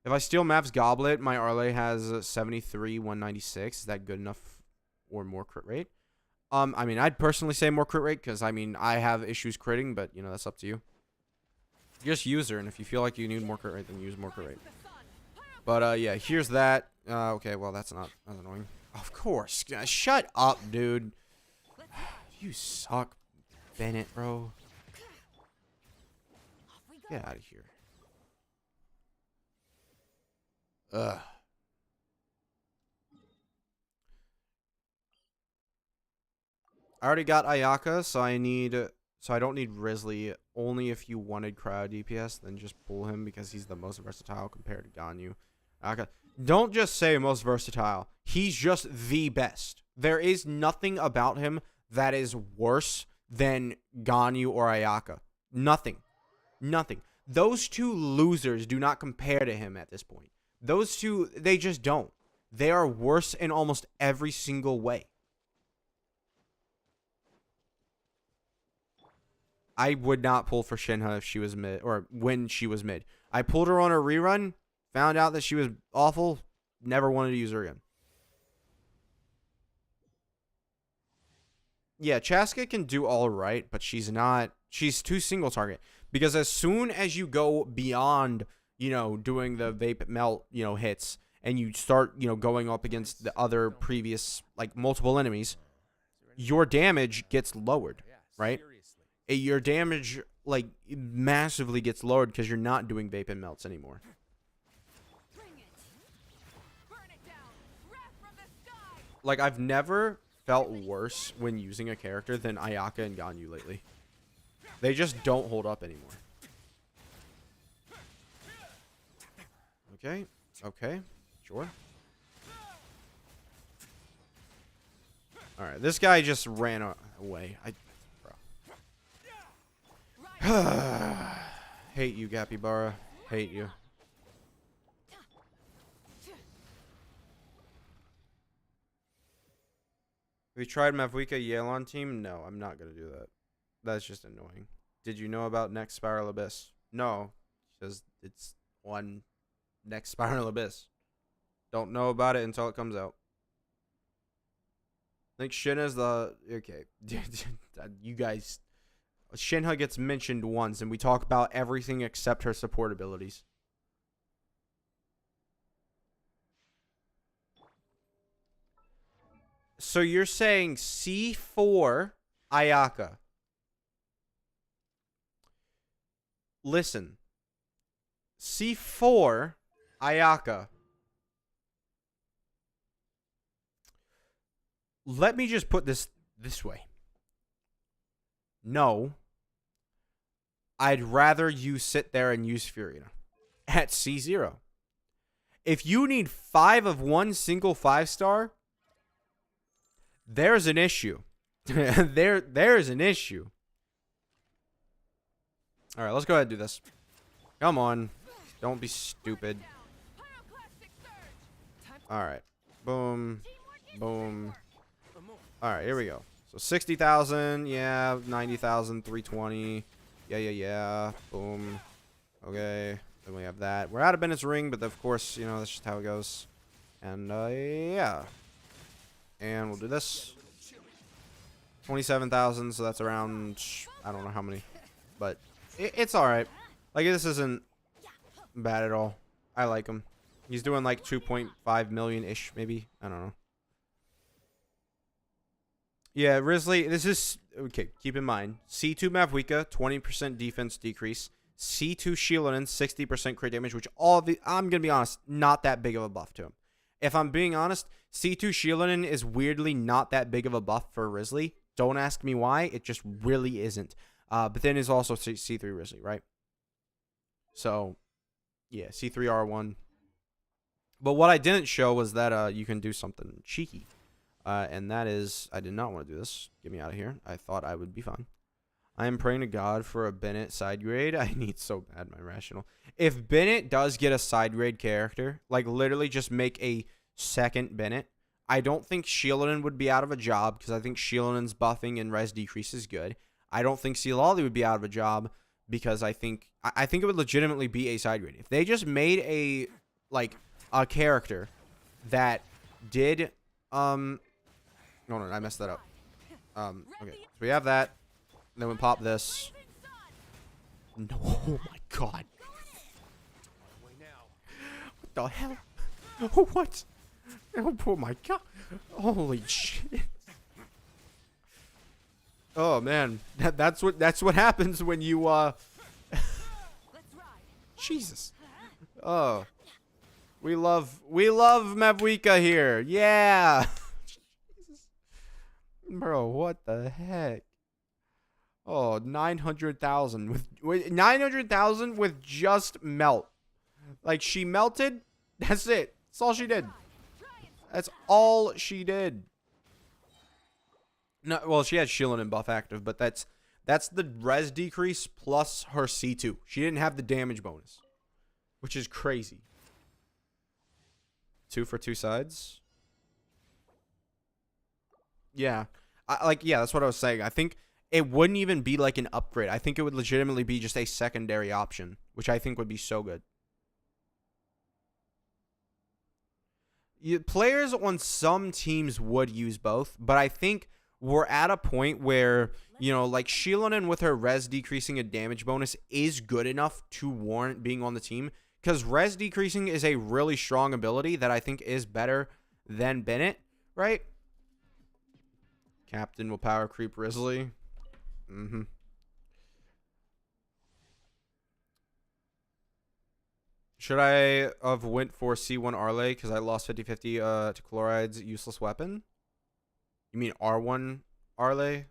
If I steal Mav's Goblet, my Arle has 73, 196. Is that good enough or more crit rate? I mean, I'd personally say more crit rate because, I mean, I have issues critting, but, you know, that's up to you. Just use her, and if you feel like you need more crit rate, then use more crit rate. But, yeah, here's that. Okay, well, that's annoying. Of course. Shut up, dude. You suck, Bennett, bro. Get out of here. Ugh. I already got Ayaka, so I don't need Risley. Only if you wanted Cryo DPS, then just pull him because he's the most versatile compared to Ganyu. Ayaka. Don't just say most versatile. He's just the best. There is nothing about him that is worse than Ganyu or Ayaka. Nothing. Nothing. Those two losers do not compare to him at this point. Those two, they just don't. They are worse in almost every single way. I would not pull for Shinha if she was mid, or when she was mid. I pulled her on a rerun, found out that she was awful, never wanted to use her again. Yeah, Chaska can do all right, but she's too single target. Because as soon as you go beyond, you know, doing the vape melt, you know, hits, and you start, you know, going up against the other previous, like, multiple enemies, your damage gets lowered, right? Your damage, like, massively gets lowered because you're not doing vape and melts anymore. Like, I've never felt worse when using a character than Ayaka and Ganyu lately. They just don't hold up anymore. Okay. Okay. Sure. All right, this guy just ran away. Bro. Hate you, Gappybara. Hate you. Have you tried Mavuika Yelan team? No, I'm not gonna do that. That's just annoying. Did you know about Next Spiral Abyss? No, because it's on Next Spiral Abyss. Don't know about it until it comes out. I think Shinha's the... Okay. You guys... Shinha gets mentioned once, and we talk about everything except her support abilities. So you're saying C4 Ayaka. Listen. C4 Ayaka. Let me just put this way. No. I'd rather you sit there and use Furina at C0. If you need 5 of one single 5-star, there's an issue. There's an issue. All right, let's go ahead and do this. Come on. Don't be stupid. All right. Boom. Boom. All right, here we go. So 60,000, yeah, 90,000, 320. Yeah. Boom. Okay. Then we have that. We're out of Bennett's ring, but of course, you know, that's just how it goes. And yeah. And we'll do this. 27,000, so that's around, I don't know how many, but it's all right. Like, this isn't bad at all. I like him. He's doing like 2.5 million-ish, maybe. I don't know. Yeah, Risley, this is... Okay, keep in mind. C2 Mavuika, 20% defense decrease. C2 Shieldin, 60% crit damage, which all the... I'm going to be honest, not that big of a buff to him. If I'm being honest, C2 Shieldin is weirdly not that big of a buff for Risley. Don't ask me why. It just really isn't. But then is also C3 Risley, right? So, yeah, C3 R1. But what I didn't show was that you can do something cheeky. And that is, I did not want to do this. Get me out of here. I thought I would be fine. I am praying to God for a Bennett side grade. I need so bad my rational. If Bennett does get a side grade character, like literally just make a second Bennett, I don't think Shieldin would be out of a job because I think Shieldin's buffing and res decrease is good. I don't think Sealali would be out of a job because I think it would legitimately be a side grade. If they just made a character that did no, I messed that up. Okay, so we have that. And then we pop this. No, oh my god. What the hell? What? Oh my god. Holy shit. Oh man. That's what happens when you Jesus. Oh. We love Mavuika here. Yeah. Jesus. Bro, what the heck? Oh, 900,000 with 900,000 with just melt. Like she melted. That's it. That's all she did. That's all she did. No, well, she had Shieldin and buff active, but that's the res decrease plus her C2. She didn't have the damage bonus, which is crazy. 2 for 2 sides. Yeah, yeah, that's what I was saying. I think it wouldn't even be like an upgrade. I think it would legitimately be just a secondary option, which I think would be so good. Players on some teams would use both, but I think we're at a point where, you know, like Shieldin with her res decreasing a damage bonus is good enough to warrant being on the team, because res decreasing is a really strong ability that I think is better than Bennett, right? Captain will power creep Risley. Should I have went for C1 Arle because I lost 50-50 to Chloride's useless weapon? You mean R1 Arle?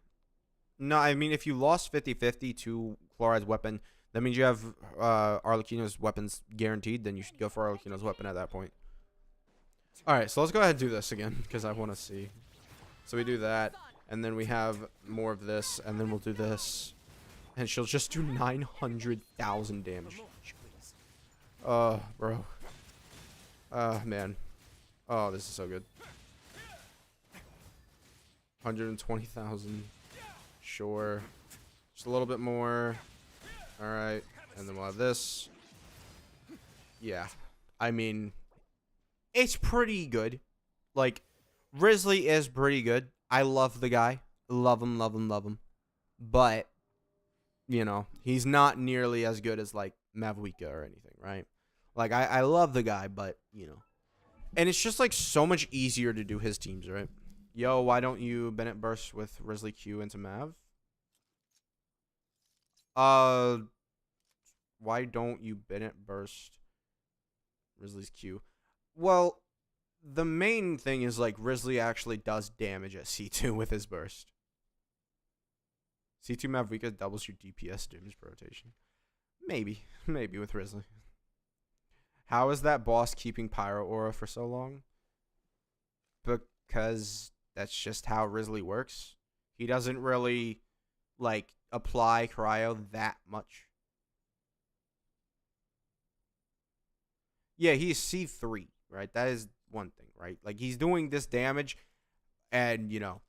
No, I mean if you lost 50-50 to Chloride's weapon, that means you have Arlecchino's weapons guaranteed, then you should go for Arlecchino's weapon at that point. Alright, so let's go ahead and do this again because I want to see. So we do that, and then we have more of this, and then we'll do this. And she'll just do 900,000 damage. Oh, bro. Oh, man. Oh, this is so good. 120,000. Sure. Just a little bit more. Alright. And then we'll have this. Yeah. I mean, it's pretty good. Like, Risley is pretty good. I love the guy. Love him, love him, love him. But, you know, he's not nearly as good as, like, Mavuika or anything, right? Like, I love the guy, but, you know. And it's just, like, so much easier to do his teams, right? Yo, why don't you Bennett burst with Risley Q into Mav? Why don't you Bennett burst Risley's Q? Well, the main thing is, like, Risley actually does damage at C2 with his burst. C2 Mavuika doubles your DPS damage per rotation. Maybe. Maybe with Risley. How is that boss keeping Pyro Aura for so long? Because that's just how Risley works. He doesn't really, like, apply Cryo that much. Yeah, he's C3, right? That is one thing, right? Like, he's doing this damage, and, you know.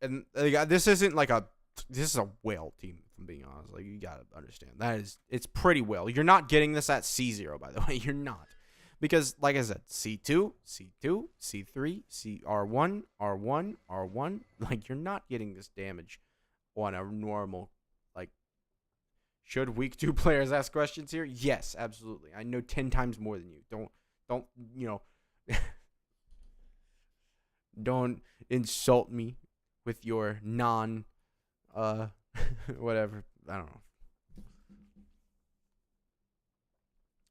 And this isn't like this is a whale team, if I'm being honest. Like, you gotta understand. It's pretty whale. You're not getting this at C0, by the way. You're not. Because, like I said, C2, C2, C3, R1, R1, R1. Like, you're not getting this damage on a normal, like, should week 2 players ask questions here? Yes, absolutely. I know 10 times more than you. Don't, you know, don't insult me with your whatever. I don't know.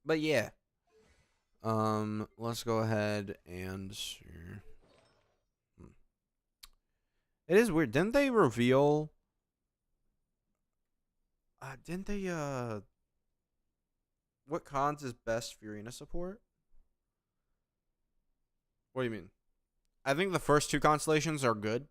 But yeah. Let's go ahead and it is weird. Didn't they reveal what cons is best Furina support? What do you mean? I think the first 2 constellations are good.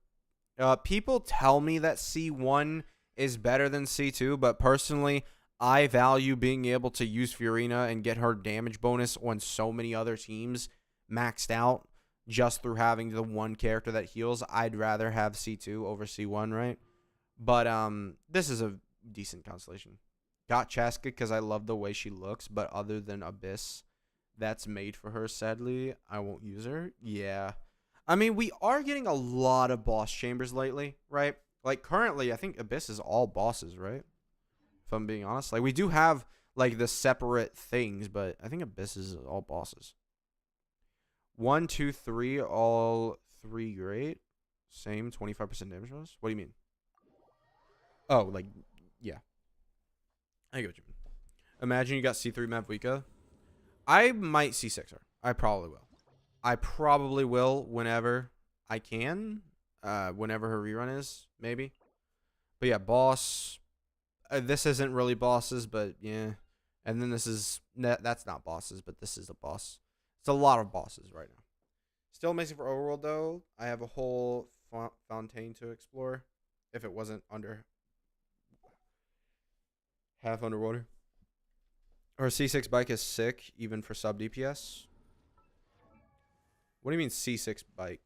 People tell me that C1 is better than C2, but personally, I value being able to use Furina and get her damage bonus on so many other teams maxed out just through having the one character that heals. I'd rather have C2 over C1, right? But this is a decent constellation. Got Chaska because I love the way she looks, but other than Abyss, that's made for her, sadly, I won't use her. Yeah. I mean, we are getting a lot of boss chambers lately, right? Like, currently, I think Abyss is all bosses, right? If I'm being honest. Like, we do have, like, the separate things, but I think Abyss is all bosses. 1, 2, 3, all 3 great. Same, 25% damage bonus? What do you mean? Oh, like, yeah. I get what you mean. Imagine you got C3 Mavuika. I might C6 her. I probably will. I probably will whenever I can. Whenever her rerun is, maybe. But yeah, boss. This isn't really bosses, but yeah. And then this is... That's not bosses, but this is a boss. It's a lot of bosses right now. Still amazing for Overworld, though. I have a whole Fontaine to explore. If it wasn't under... half underwater. Her C6 bike is sick, even for sub DPS. What do you mean C6 bike?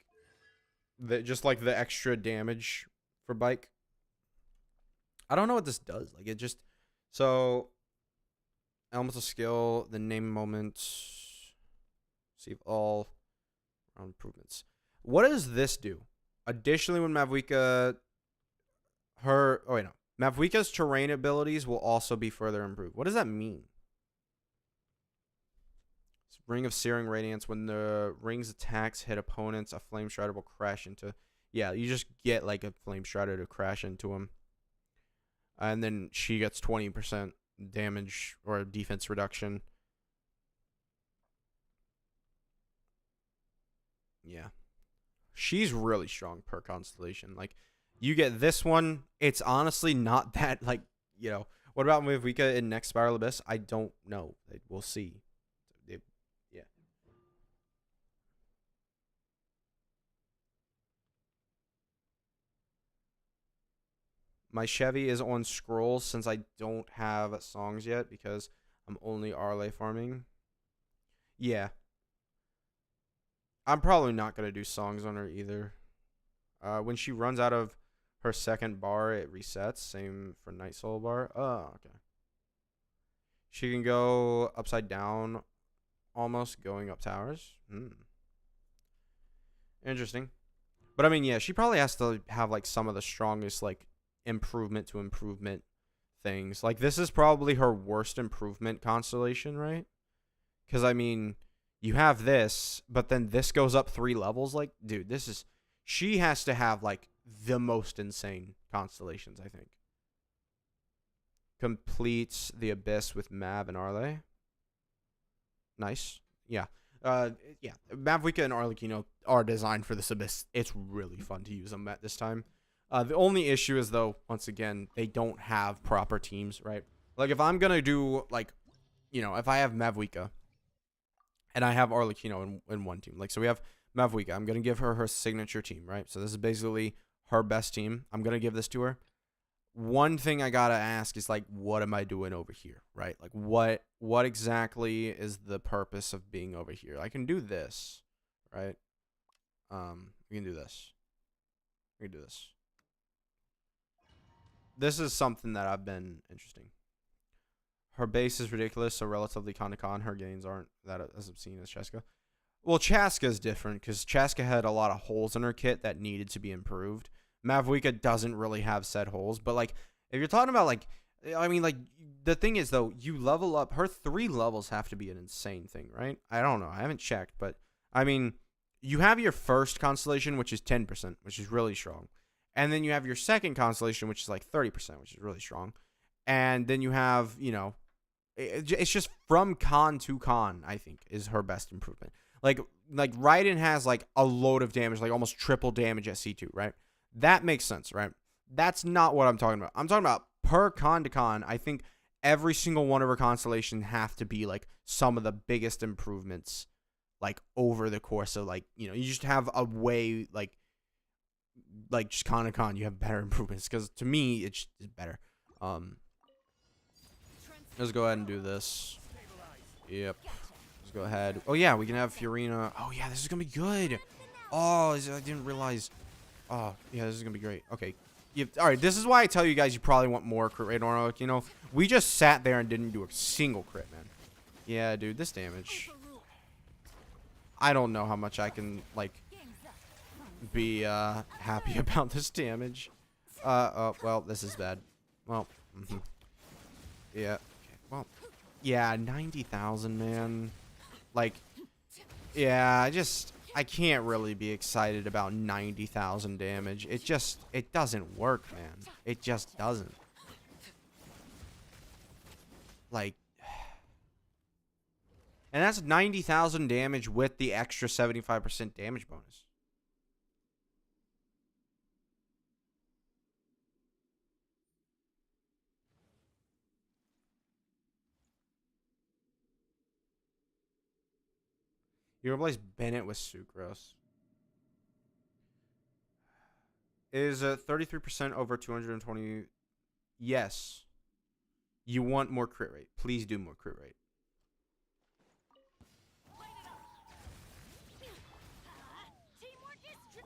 Just like the extra damage for bike? I don't know what this does. Like, it just... So, elemental skill, the name moments. Save all round improvements. What does this do? Additionally, when Mavuika... Oh, wait, no. Mavuika's terrain abilities will also be further improved. What does that mean? Ring of Searing Radiance. When the ring's attacks hit opponents, a Flame Strider will crash into... Yeah, you just get like a Flame Strider to crash into him. And then she gets 20% damage or defense reduction. Yeah. She's really strong per constellation. Like, you get this one. It's honestly not that, like, you know. What about Mavuika in next Spiral Abyss? I don't know. We'll see. Yeah. My Chevy is on scrolls since I don't have songs yet because I'm only Arle farming. Yeah. I'm probably not going to do songs on her either. When she runs out of her second bar, it resets. Same for Night Soul bar. Oh, okay. She can go upside down, almost going up towers. Interesting. But I mean, yeah, she probably has to have like some of the strongest like improvement to improvement things. Like this is probably her worst improvement constellation, right? Because I mean, you have this, but then this goes up 3 levels. Like, dude, this is, she has to have like the most insane constellations, I think. Completes the Abyss with Mav and Arle. Nice. Yeah. Yeah. Mavuika and Arlecchino are designed for this Abyss. It's really fun to use them at this time. The only issue is, though, once again, they don't have proper teams, right? Like, if I'm going to do, like, you know, if I have Mavuika and I have Arlecchino in one team. Like, so we have Mavuika. I'm going to give her her signature team, right? So this is basically her best team. I'm going to give this to her. One thing I got to ask is, like, what am I doing over here, right? Like, what exactly is the purpose of being over here? I can do this, right? We can do this. We can do this. This is something that I've been interesting. Her base is ridiculous, so relatively con. Her gains aren't that as obscene as Cheska. Well, Chaska is different because Chaska had a lot of holes in her kit that needed to be improved. Mavuika doesn't really have said holes, but like if you're talking about like, I mean, like the thing is though, you level up. Her 3 levels have to be an insane thing, right? I don't know. I haven't checked, but I mean, you have your first constellation, which is 10%, which is really strong. And then you have your second constellation, which is like 30%, which is really strong. And then you have, you know, it's just from con to con, I think, is her best improvement. Like Raiden has like a load of damage, like almost triple damage at C2, right? That makes sense, right? That's not what I'm talking about. I'm talking about per con to con. I think every single one of her constellations have to be like some of the biggest improvements, like over the course of like, you know, you just have a way like just con to con, you have better improvements. Because to me, it's better. Let's go ahead and do this. Yep. Let's go ahead. Oh yeah, we can have Furina. Oh yeah, this is gonna be good. Oh, I didn't realize. Oh yeah, this is gonna be great. Okay. All right, this is why I tell you guys you probably want more crit rate on. You know, we just sat there and didn't do a single crit, man. Yeah, dude, this damage. I don't know how much I can like be happy about this damage. Oh well, this is bad. Well, yeah. Okay. Well, yeah, 90,000, man. Like, yeah, I can't really be excited about 90,000 damage. It doesn't work, man. It just doesn't. Like, and that's 90,000 damage with the extra 75% damage bonus. You replace Bennett with Sucrose. Is 33% over 220? Yes. You want more crit rate. Please do more crit rate.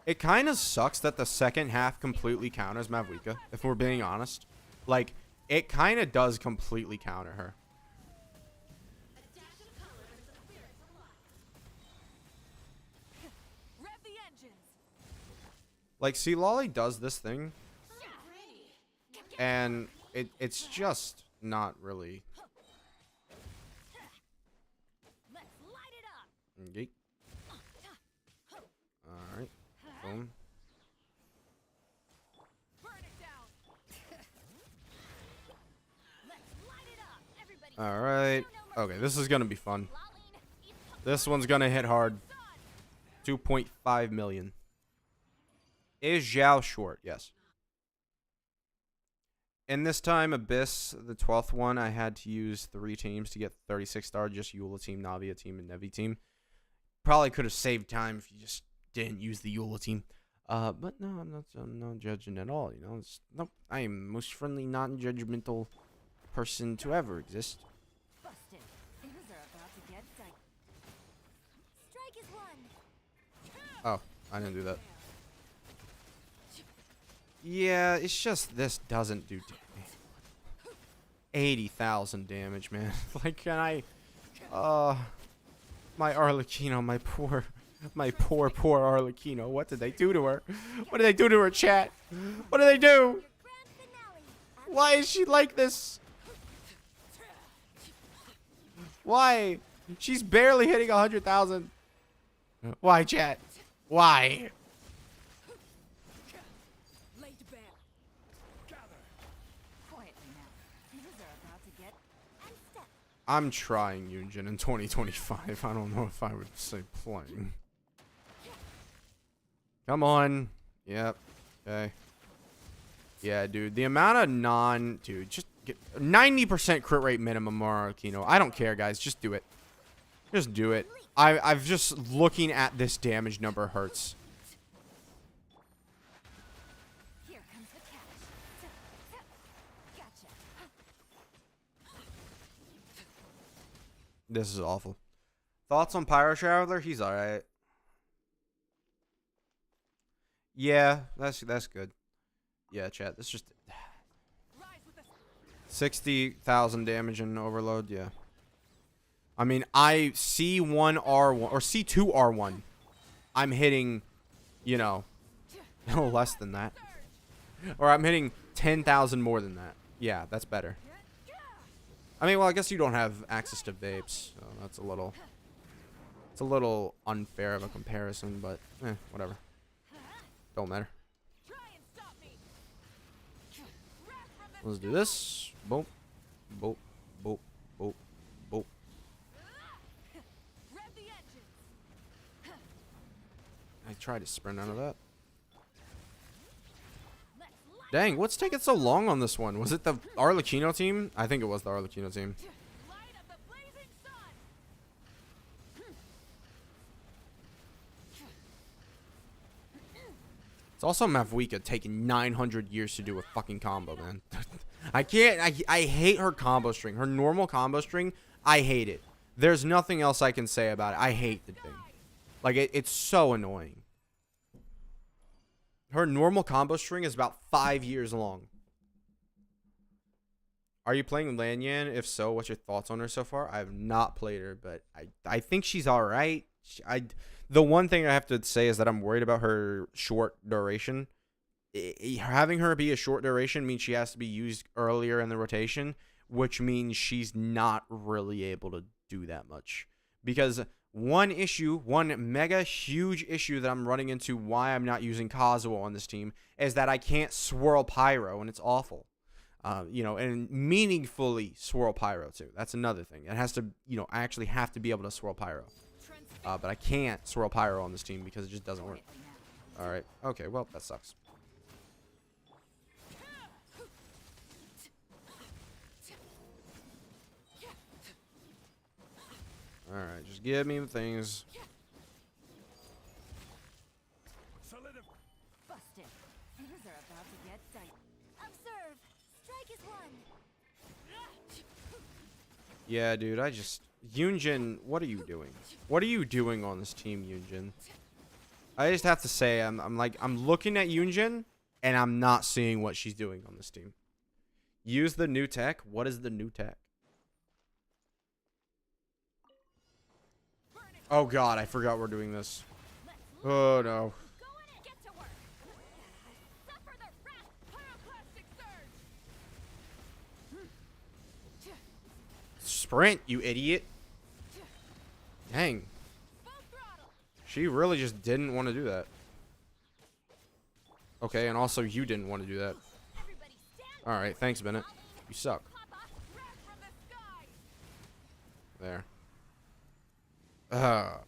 It kind of sucks that the second half completely counters Mavuika, if we're being honest. Like, it kind of does completely counter her. Like, see, Lolly does this thing, and it's just not really. Okay. All right. Boom. All right. Okay, this is gonna be fun. This one's gonna hit hard. 2.5 million. Is Zhao short? Yes. And this time, Abyss, the 12th one, I had to use 3 teams to get 36 star. Just Eula team, Navia team, and Nevi team. Probably could have saved time if you just didn't use the Eula team. But no, I'm not judging at all. You know, nope. I am most friendly, non-judgmental person to ever exist. Busted. Things are about to get tight. Strike is one. Oh, I didn't do that. Yeah, it's just this doesn't do 80,000 damage, man. Like, can I? My Arlecchino, my poor Arlecchino. What did they do to her? What did they do to her, chat? What did they do? Why is she like this? Why? She's barely hitting 100,000. Why, chat? Why? I'm trying Yunjin in 2025. I don't know if I would say playing. Come on. Yep. Okay. Yeah, dude. The amount of dude, just get 90% crit rate minimum Arlecchino. I don't care, guys. Just do it. Just do it. I've just looking at this damage number hurts. Here comes the catch. Gotcha. This is awful. Thoughts on Pyro Traveler? He's alright. Yeah, that's good. Yeah, chat. That's just 60,000 damage in Overload. Yeah. I mean, I C1 R1 or C2 R1. I'm hitting, you know, no less than that. Or I'm hitting 10,000 more than that. Yeah, that's better. I mean, well, I guess you don't have access to vapes, so that's a little. It's a little unfair of a comparison, but whatever. Don't matter. Let's do this. Boop, boop, boop, boop, boop. I tried to sprint out of that. Dang, what's taking so long on this one? Was it the Arlecchino team? I think it was the Arlecchino team. It's also Mavuika taking 900 years to do a fucking combo, man. I can't. I hate her combo string. Her normal combo string, I hate it. There's nothing else I can say about it. I hate the thing. Like, it's so annoying. Her normal combo string is about 5 years long. Are you playing Lanyan? If so, what's your thoughts on her so far? I have not played her, but I think she's all right. The one thing I have to say is that I'm worried about her short duration. Having her be a short duration means she has to be used earlier in the rotation, which means she's not really able to do that much. Because one mega huge issue that I'm running into why I'm not using Kazuo on this team is that I can't swirl Pyro, and it's awful. You know, and meaningfully swirl Pyro too. That's another thing. It has to, you know, I actually have to be able to swirl Pyro. But I can't swirl Pyro on this team because it just doesn't work. Alright. Okay, well, that sucks. Alright, just give me things. Busted. Things are about to get tight. Observe. Strike is one. Yeah, dude, Yunjin, what are you doing? What are you doing on this team, Yunjin? I just have to say, I'm looking at Yunjin, and I'm not seeing what she's doing on this team. Use the new tech? What is the new tech? Oh god, I forgot we're doing this. Oh no. Sprint, you idiot. Dang. She really just didn't want to do that. Okay, and also you didn't want to do that. Alright, thanks, Bennett. You suck. There. Bro.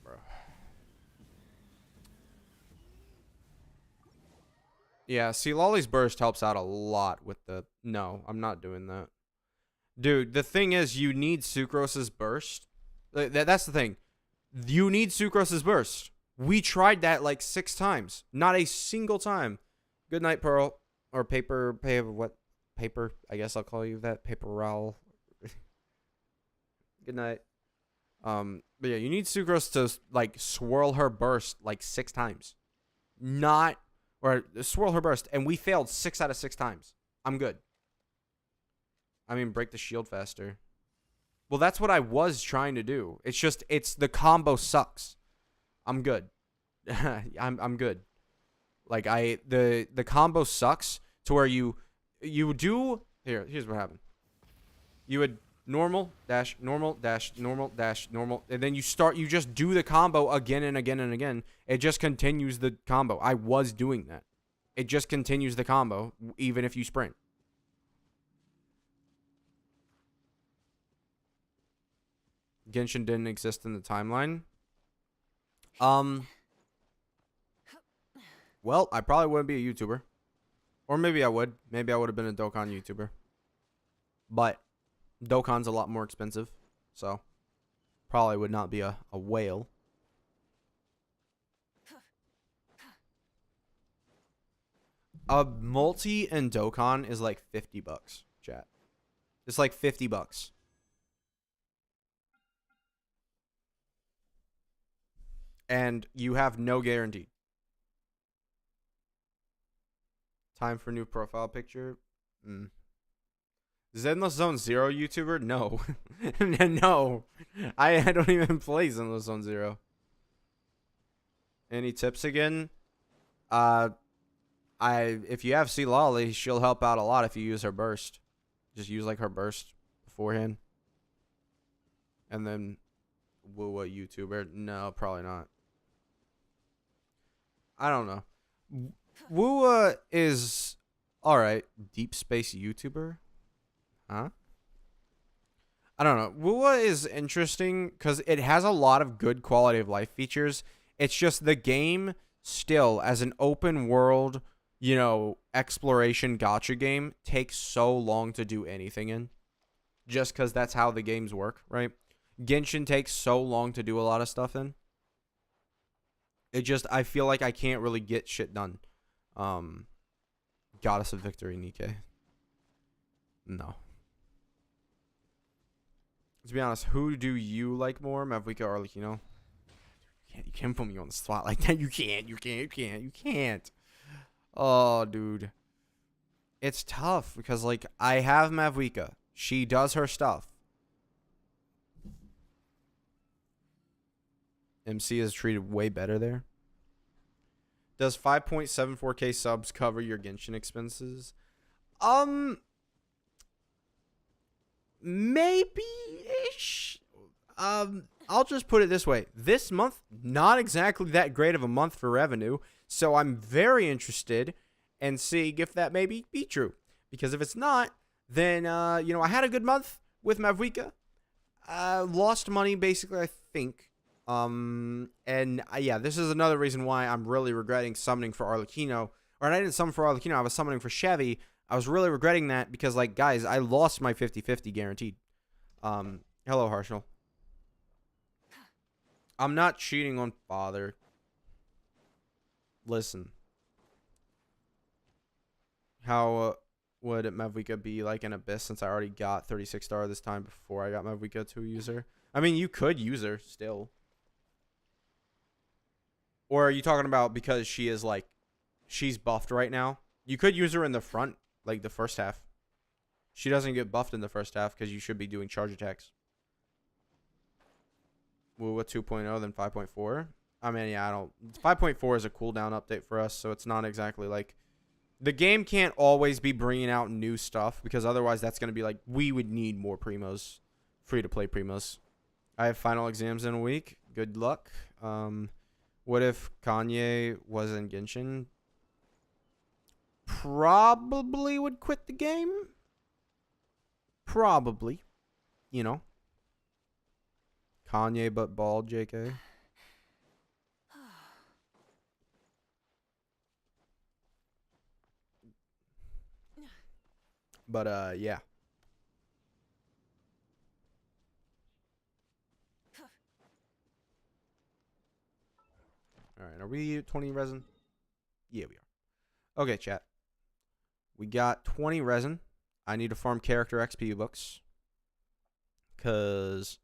Yeah, see, Lolly's burst helps out a lot with the... No, I'm not doing that. Dude, the thing is, you need Sucrose's burst. That's the thing. You need Sucrose's burst. We tried that like 6 times. Not a single time. Good night, Pearl. Or paper, what? Paper, I guess I'll call you that. Paper Rowell. Good night. But yeah, you need Sucrose to like swirl her burst like 6 times. Or swirl her burst, and we failed 6 out of 6 times. I'm good. I mean, break the shield faster. Well, that's what I was trying to do. It's just, the combo sucks. I'm good. I'm good. Like, the combo sucks to where you do, here's what happened. You would normal, dash, normal, dash, normal, dash, normal, and then you just do the combo again and again and again. It just continues the combo. I was doing that. It just continues the combo, even if you sprint. Genshin didn't exist in the timeline. Well, I probably wouldn't be a YouTuber. Or maybe I would. Maybe I would have been a Dokkan YouTuber. But Dokkan's a lot more expensive. So, probably would not be a whale. A multi in Dokkan is like $50, chat. It's like $50. And you have no guarantee. Time for new profile picture. Zenless Zone Zero YouTuber? No. No. I don't even play Zenless Zone Zero. Any tips again? If you have C Lolly, she'll help out a lot if you use her burst. Just use like her burst beforehand. And then woo a YouTuber? No, probably not. I don't know. Wooa is alright. Deep space YouTuber? Huh? I don't know. Wooa is interesting because it has a lot of good quality of life features. It's just the game still, as an open world, you know, exploration gacha game, takes so long to do anything in. Just because that's how the games work, right? Genshin takes so long to do a lot of stuff in. I feel like I can't really get shit done. Goddess of Victory, Nikkei. No. To be honest, who do you like more, Mavuika or Arlecchino? You can't put me on the spot like that. You can't. Oh, dude. It's tough because, like, I have Mavuika. She does her stuff. MC is treated way better there. Does 5.74k subs cover your Genshin expenses? Maybe-ish. I'll just put it this way. This month, not exactly that great of a month for revenue, so I'm very interested in seeing if that maybe be true. Because if it's not, then, you know, I had a good month with Mavuika. Lost money, basically, I think. Yeah, this is another reason why I'm really regretting summoning for Arlecchino. Or I didn't summon for Arlecchino, I was summoning for Chevy. I was really regretting that because, like, guys, I lost my 50-50 guaranteed. Hello, Harshal. I'm not cheating on Father. Listen. How would Mavuika be like an Abyss since I already got 36 star this time before I got Mavuika to a user? I mean, you could use her still. Or are you talking about because she is like, she's buffed right now? You could use her in the front, like the first half. She doesn't get buffed in the first half because you should be doing charge attacks. Well, what 2.0 then 5.4? I mean, yeah, 5.4 is a cooldown update for us, so it's not exactly like, the game can't always be bringing out new stuff because otherwise that's going to be like, we would need more primos, free to play primos. I have final exams in a week. Good luck. What if Kanye was in Genshin? Probably would quit the game. Probably. You know. Kanye but bald, JK. But, yeah. Are we at 20 resin? Yeah, we are. Okay, chat. We got 20 resin. I need to farm character XP books. Because,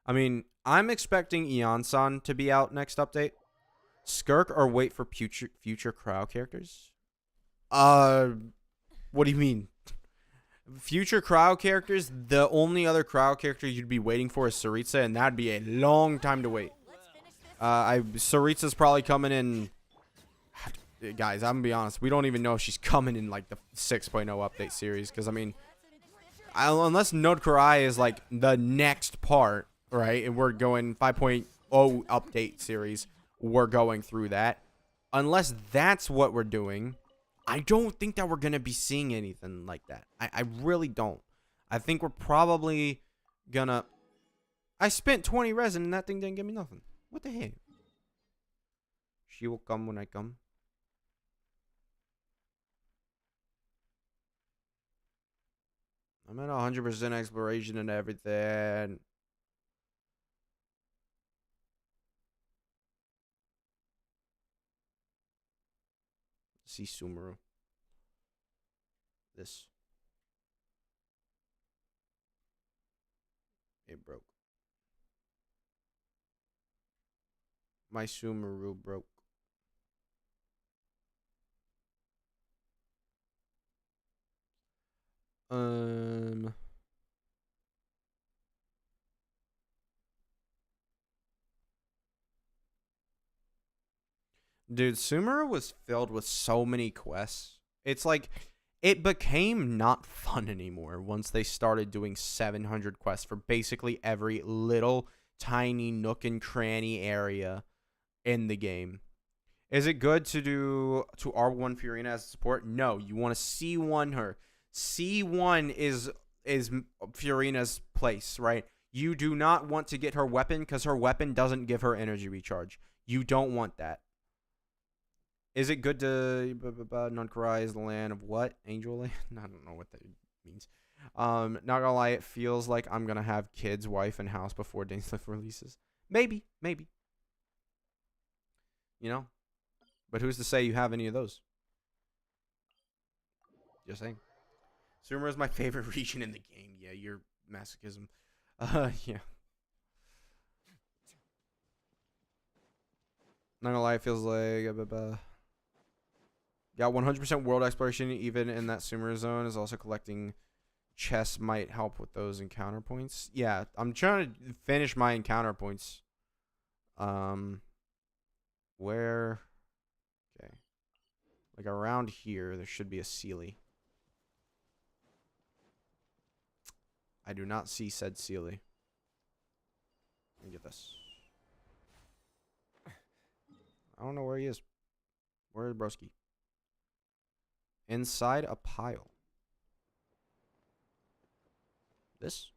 I mean, I'm expecting Eon-san to be out next update. Skirk or wait for future Cryo characters? What do you mean? Future Cryo characters? The only other Cryo character you'd be waiting for is Saritsa, and that'd be a long time to wait. Saritsa's probably coming in. Guys, I'm gonna be honest. We don't even know if she's coming in like the 6.0 update series. Because, I mean, unless Node Karai is like the next part, right? And we're going 5.0 update series. We're going through that. Unless that's what we're doing, I don't think that we're going to be seeing anything like that. I really don't. I think we're probably gonna... I spent 20 resin and that thing didn't give me nothing. What the heck? She will come when I come. I'm at 100% exploration and everything. See Sumeru. This. It broke. My Sumeru broke. Dude, Sumeru was filled with so many quests. It's like, it became not fun anymore once they started doing 700 quests for basically every little tiny nook and cranny area in the game. Is it good to do to R1 Furina as support? No, you want to C1 her. C1 is Furina's place, right? You do not want to get her weapon because her weapon doesn't give her energy recharge. You don't want that. Is it good to Nunkarai is the land of what? Angel land? I don't know what that means. Not gonna lie, it feels like I'm gonna have kids, wife, and house before Dainsliff releases. Maybe. You know? But who's to say you have any of those? Just saying. Sumeru is my favorite region in the game. Yeah, you're masochism. Yeah. Not gonna lie, it feels like... Got 100% world exploration, even in that Sumeru zone, is also collecting chests might help with those encounter points. Yeah, I'm trying to finish my encounter points. Where? Okay. Like around here, there should be a Sealy. I do not see said Sealy. Let me get this. I don't know where he is. Where is Broski? Inside a pile. This?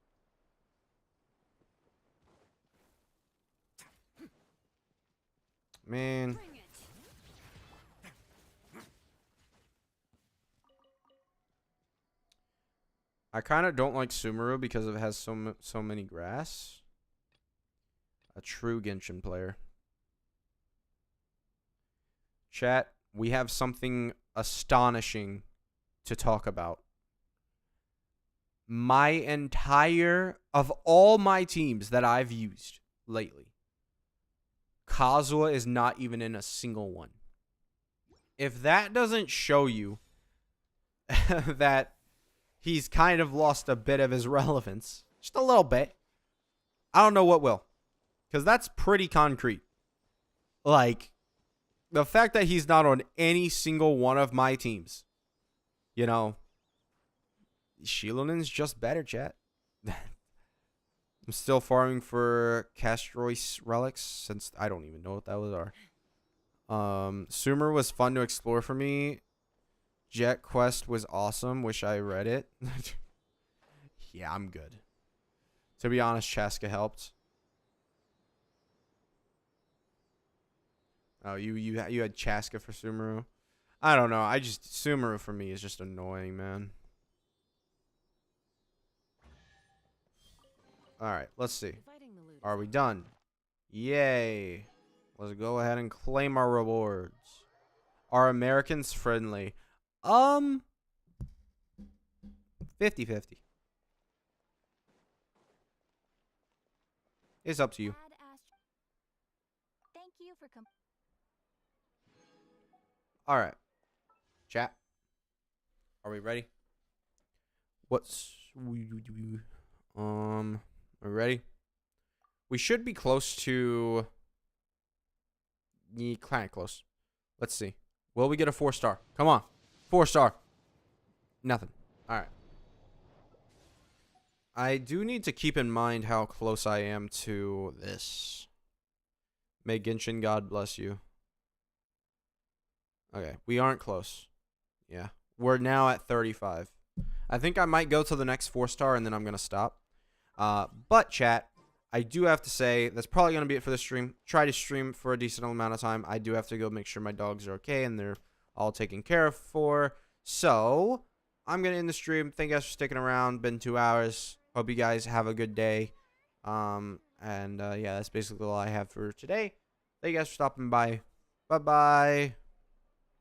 Man. I kind of don't like Sumeru because it has so many grass. A true Genshin player. Chat, we have something astonishing to talk about. Of all my teams that I've used lately, Kazuha is not even in a single one. If that doesn't show you that he's kind of lost a bit of his relevance, just a little bit, I don't know what will. Because that's pretty concrete. Like, the fact that he's not on any single one of my teams, you know, Shilonin's just better, chat. I'm still farming for Castrois relics since I don't even know what those are. Sumeru was fun to explore for me. Jet Quest was awesome. Wish I read it. Yeah, I'm good. To be honest, Chaska helped. Oh, you had Chaska for Sumeru? I don't know. Sumeru for me is just annoying, man. All right, let's see. Are we done? Yay. Let's go ahead and claim our rewards. Are Americans friendly? 50-50. It's up to you. Thank you for All right. Chat. Are we ready? Are we ready? We should be close to kind of close. Let's see. Will we get a 4-star? Come on. 4-star. Nothing. All right. I do need to keep in mind how close I am to this. May Genshin God bless you. Okay, we aren't close. Yeah. We're now at 35. I think I might go to the next 4-star and then I'm going to stop. But chat, I do have to say that's probably going to be it for the stream. Try to stream for a decent amount of time. I do have to go make sure my dogs are okay and they're all taken care of for. So, I'm going to end the stream. Thank you guys for sticking around. Been 2 hours. Hope you guys have a good day. Yeah, that's basically all I have for today. Thank you guys for stopping by. Bye-bye.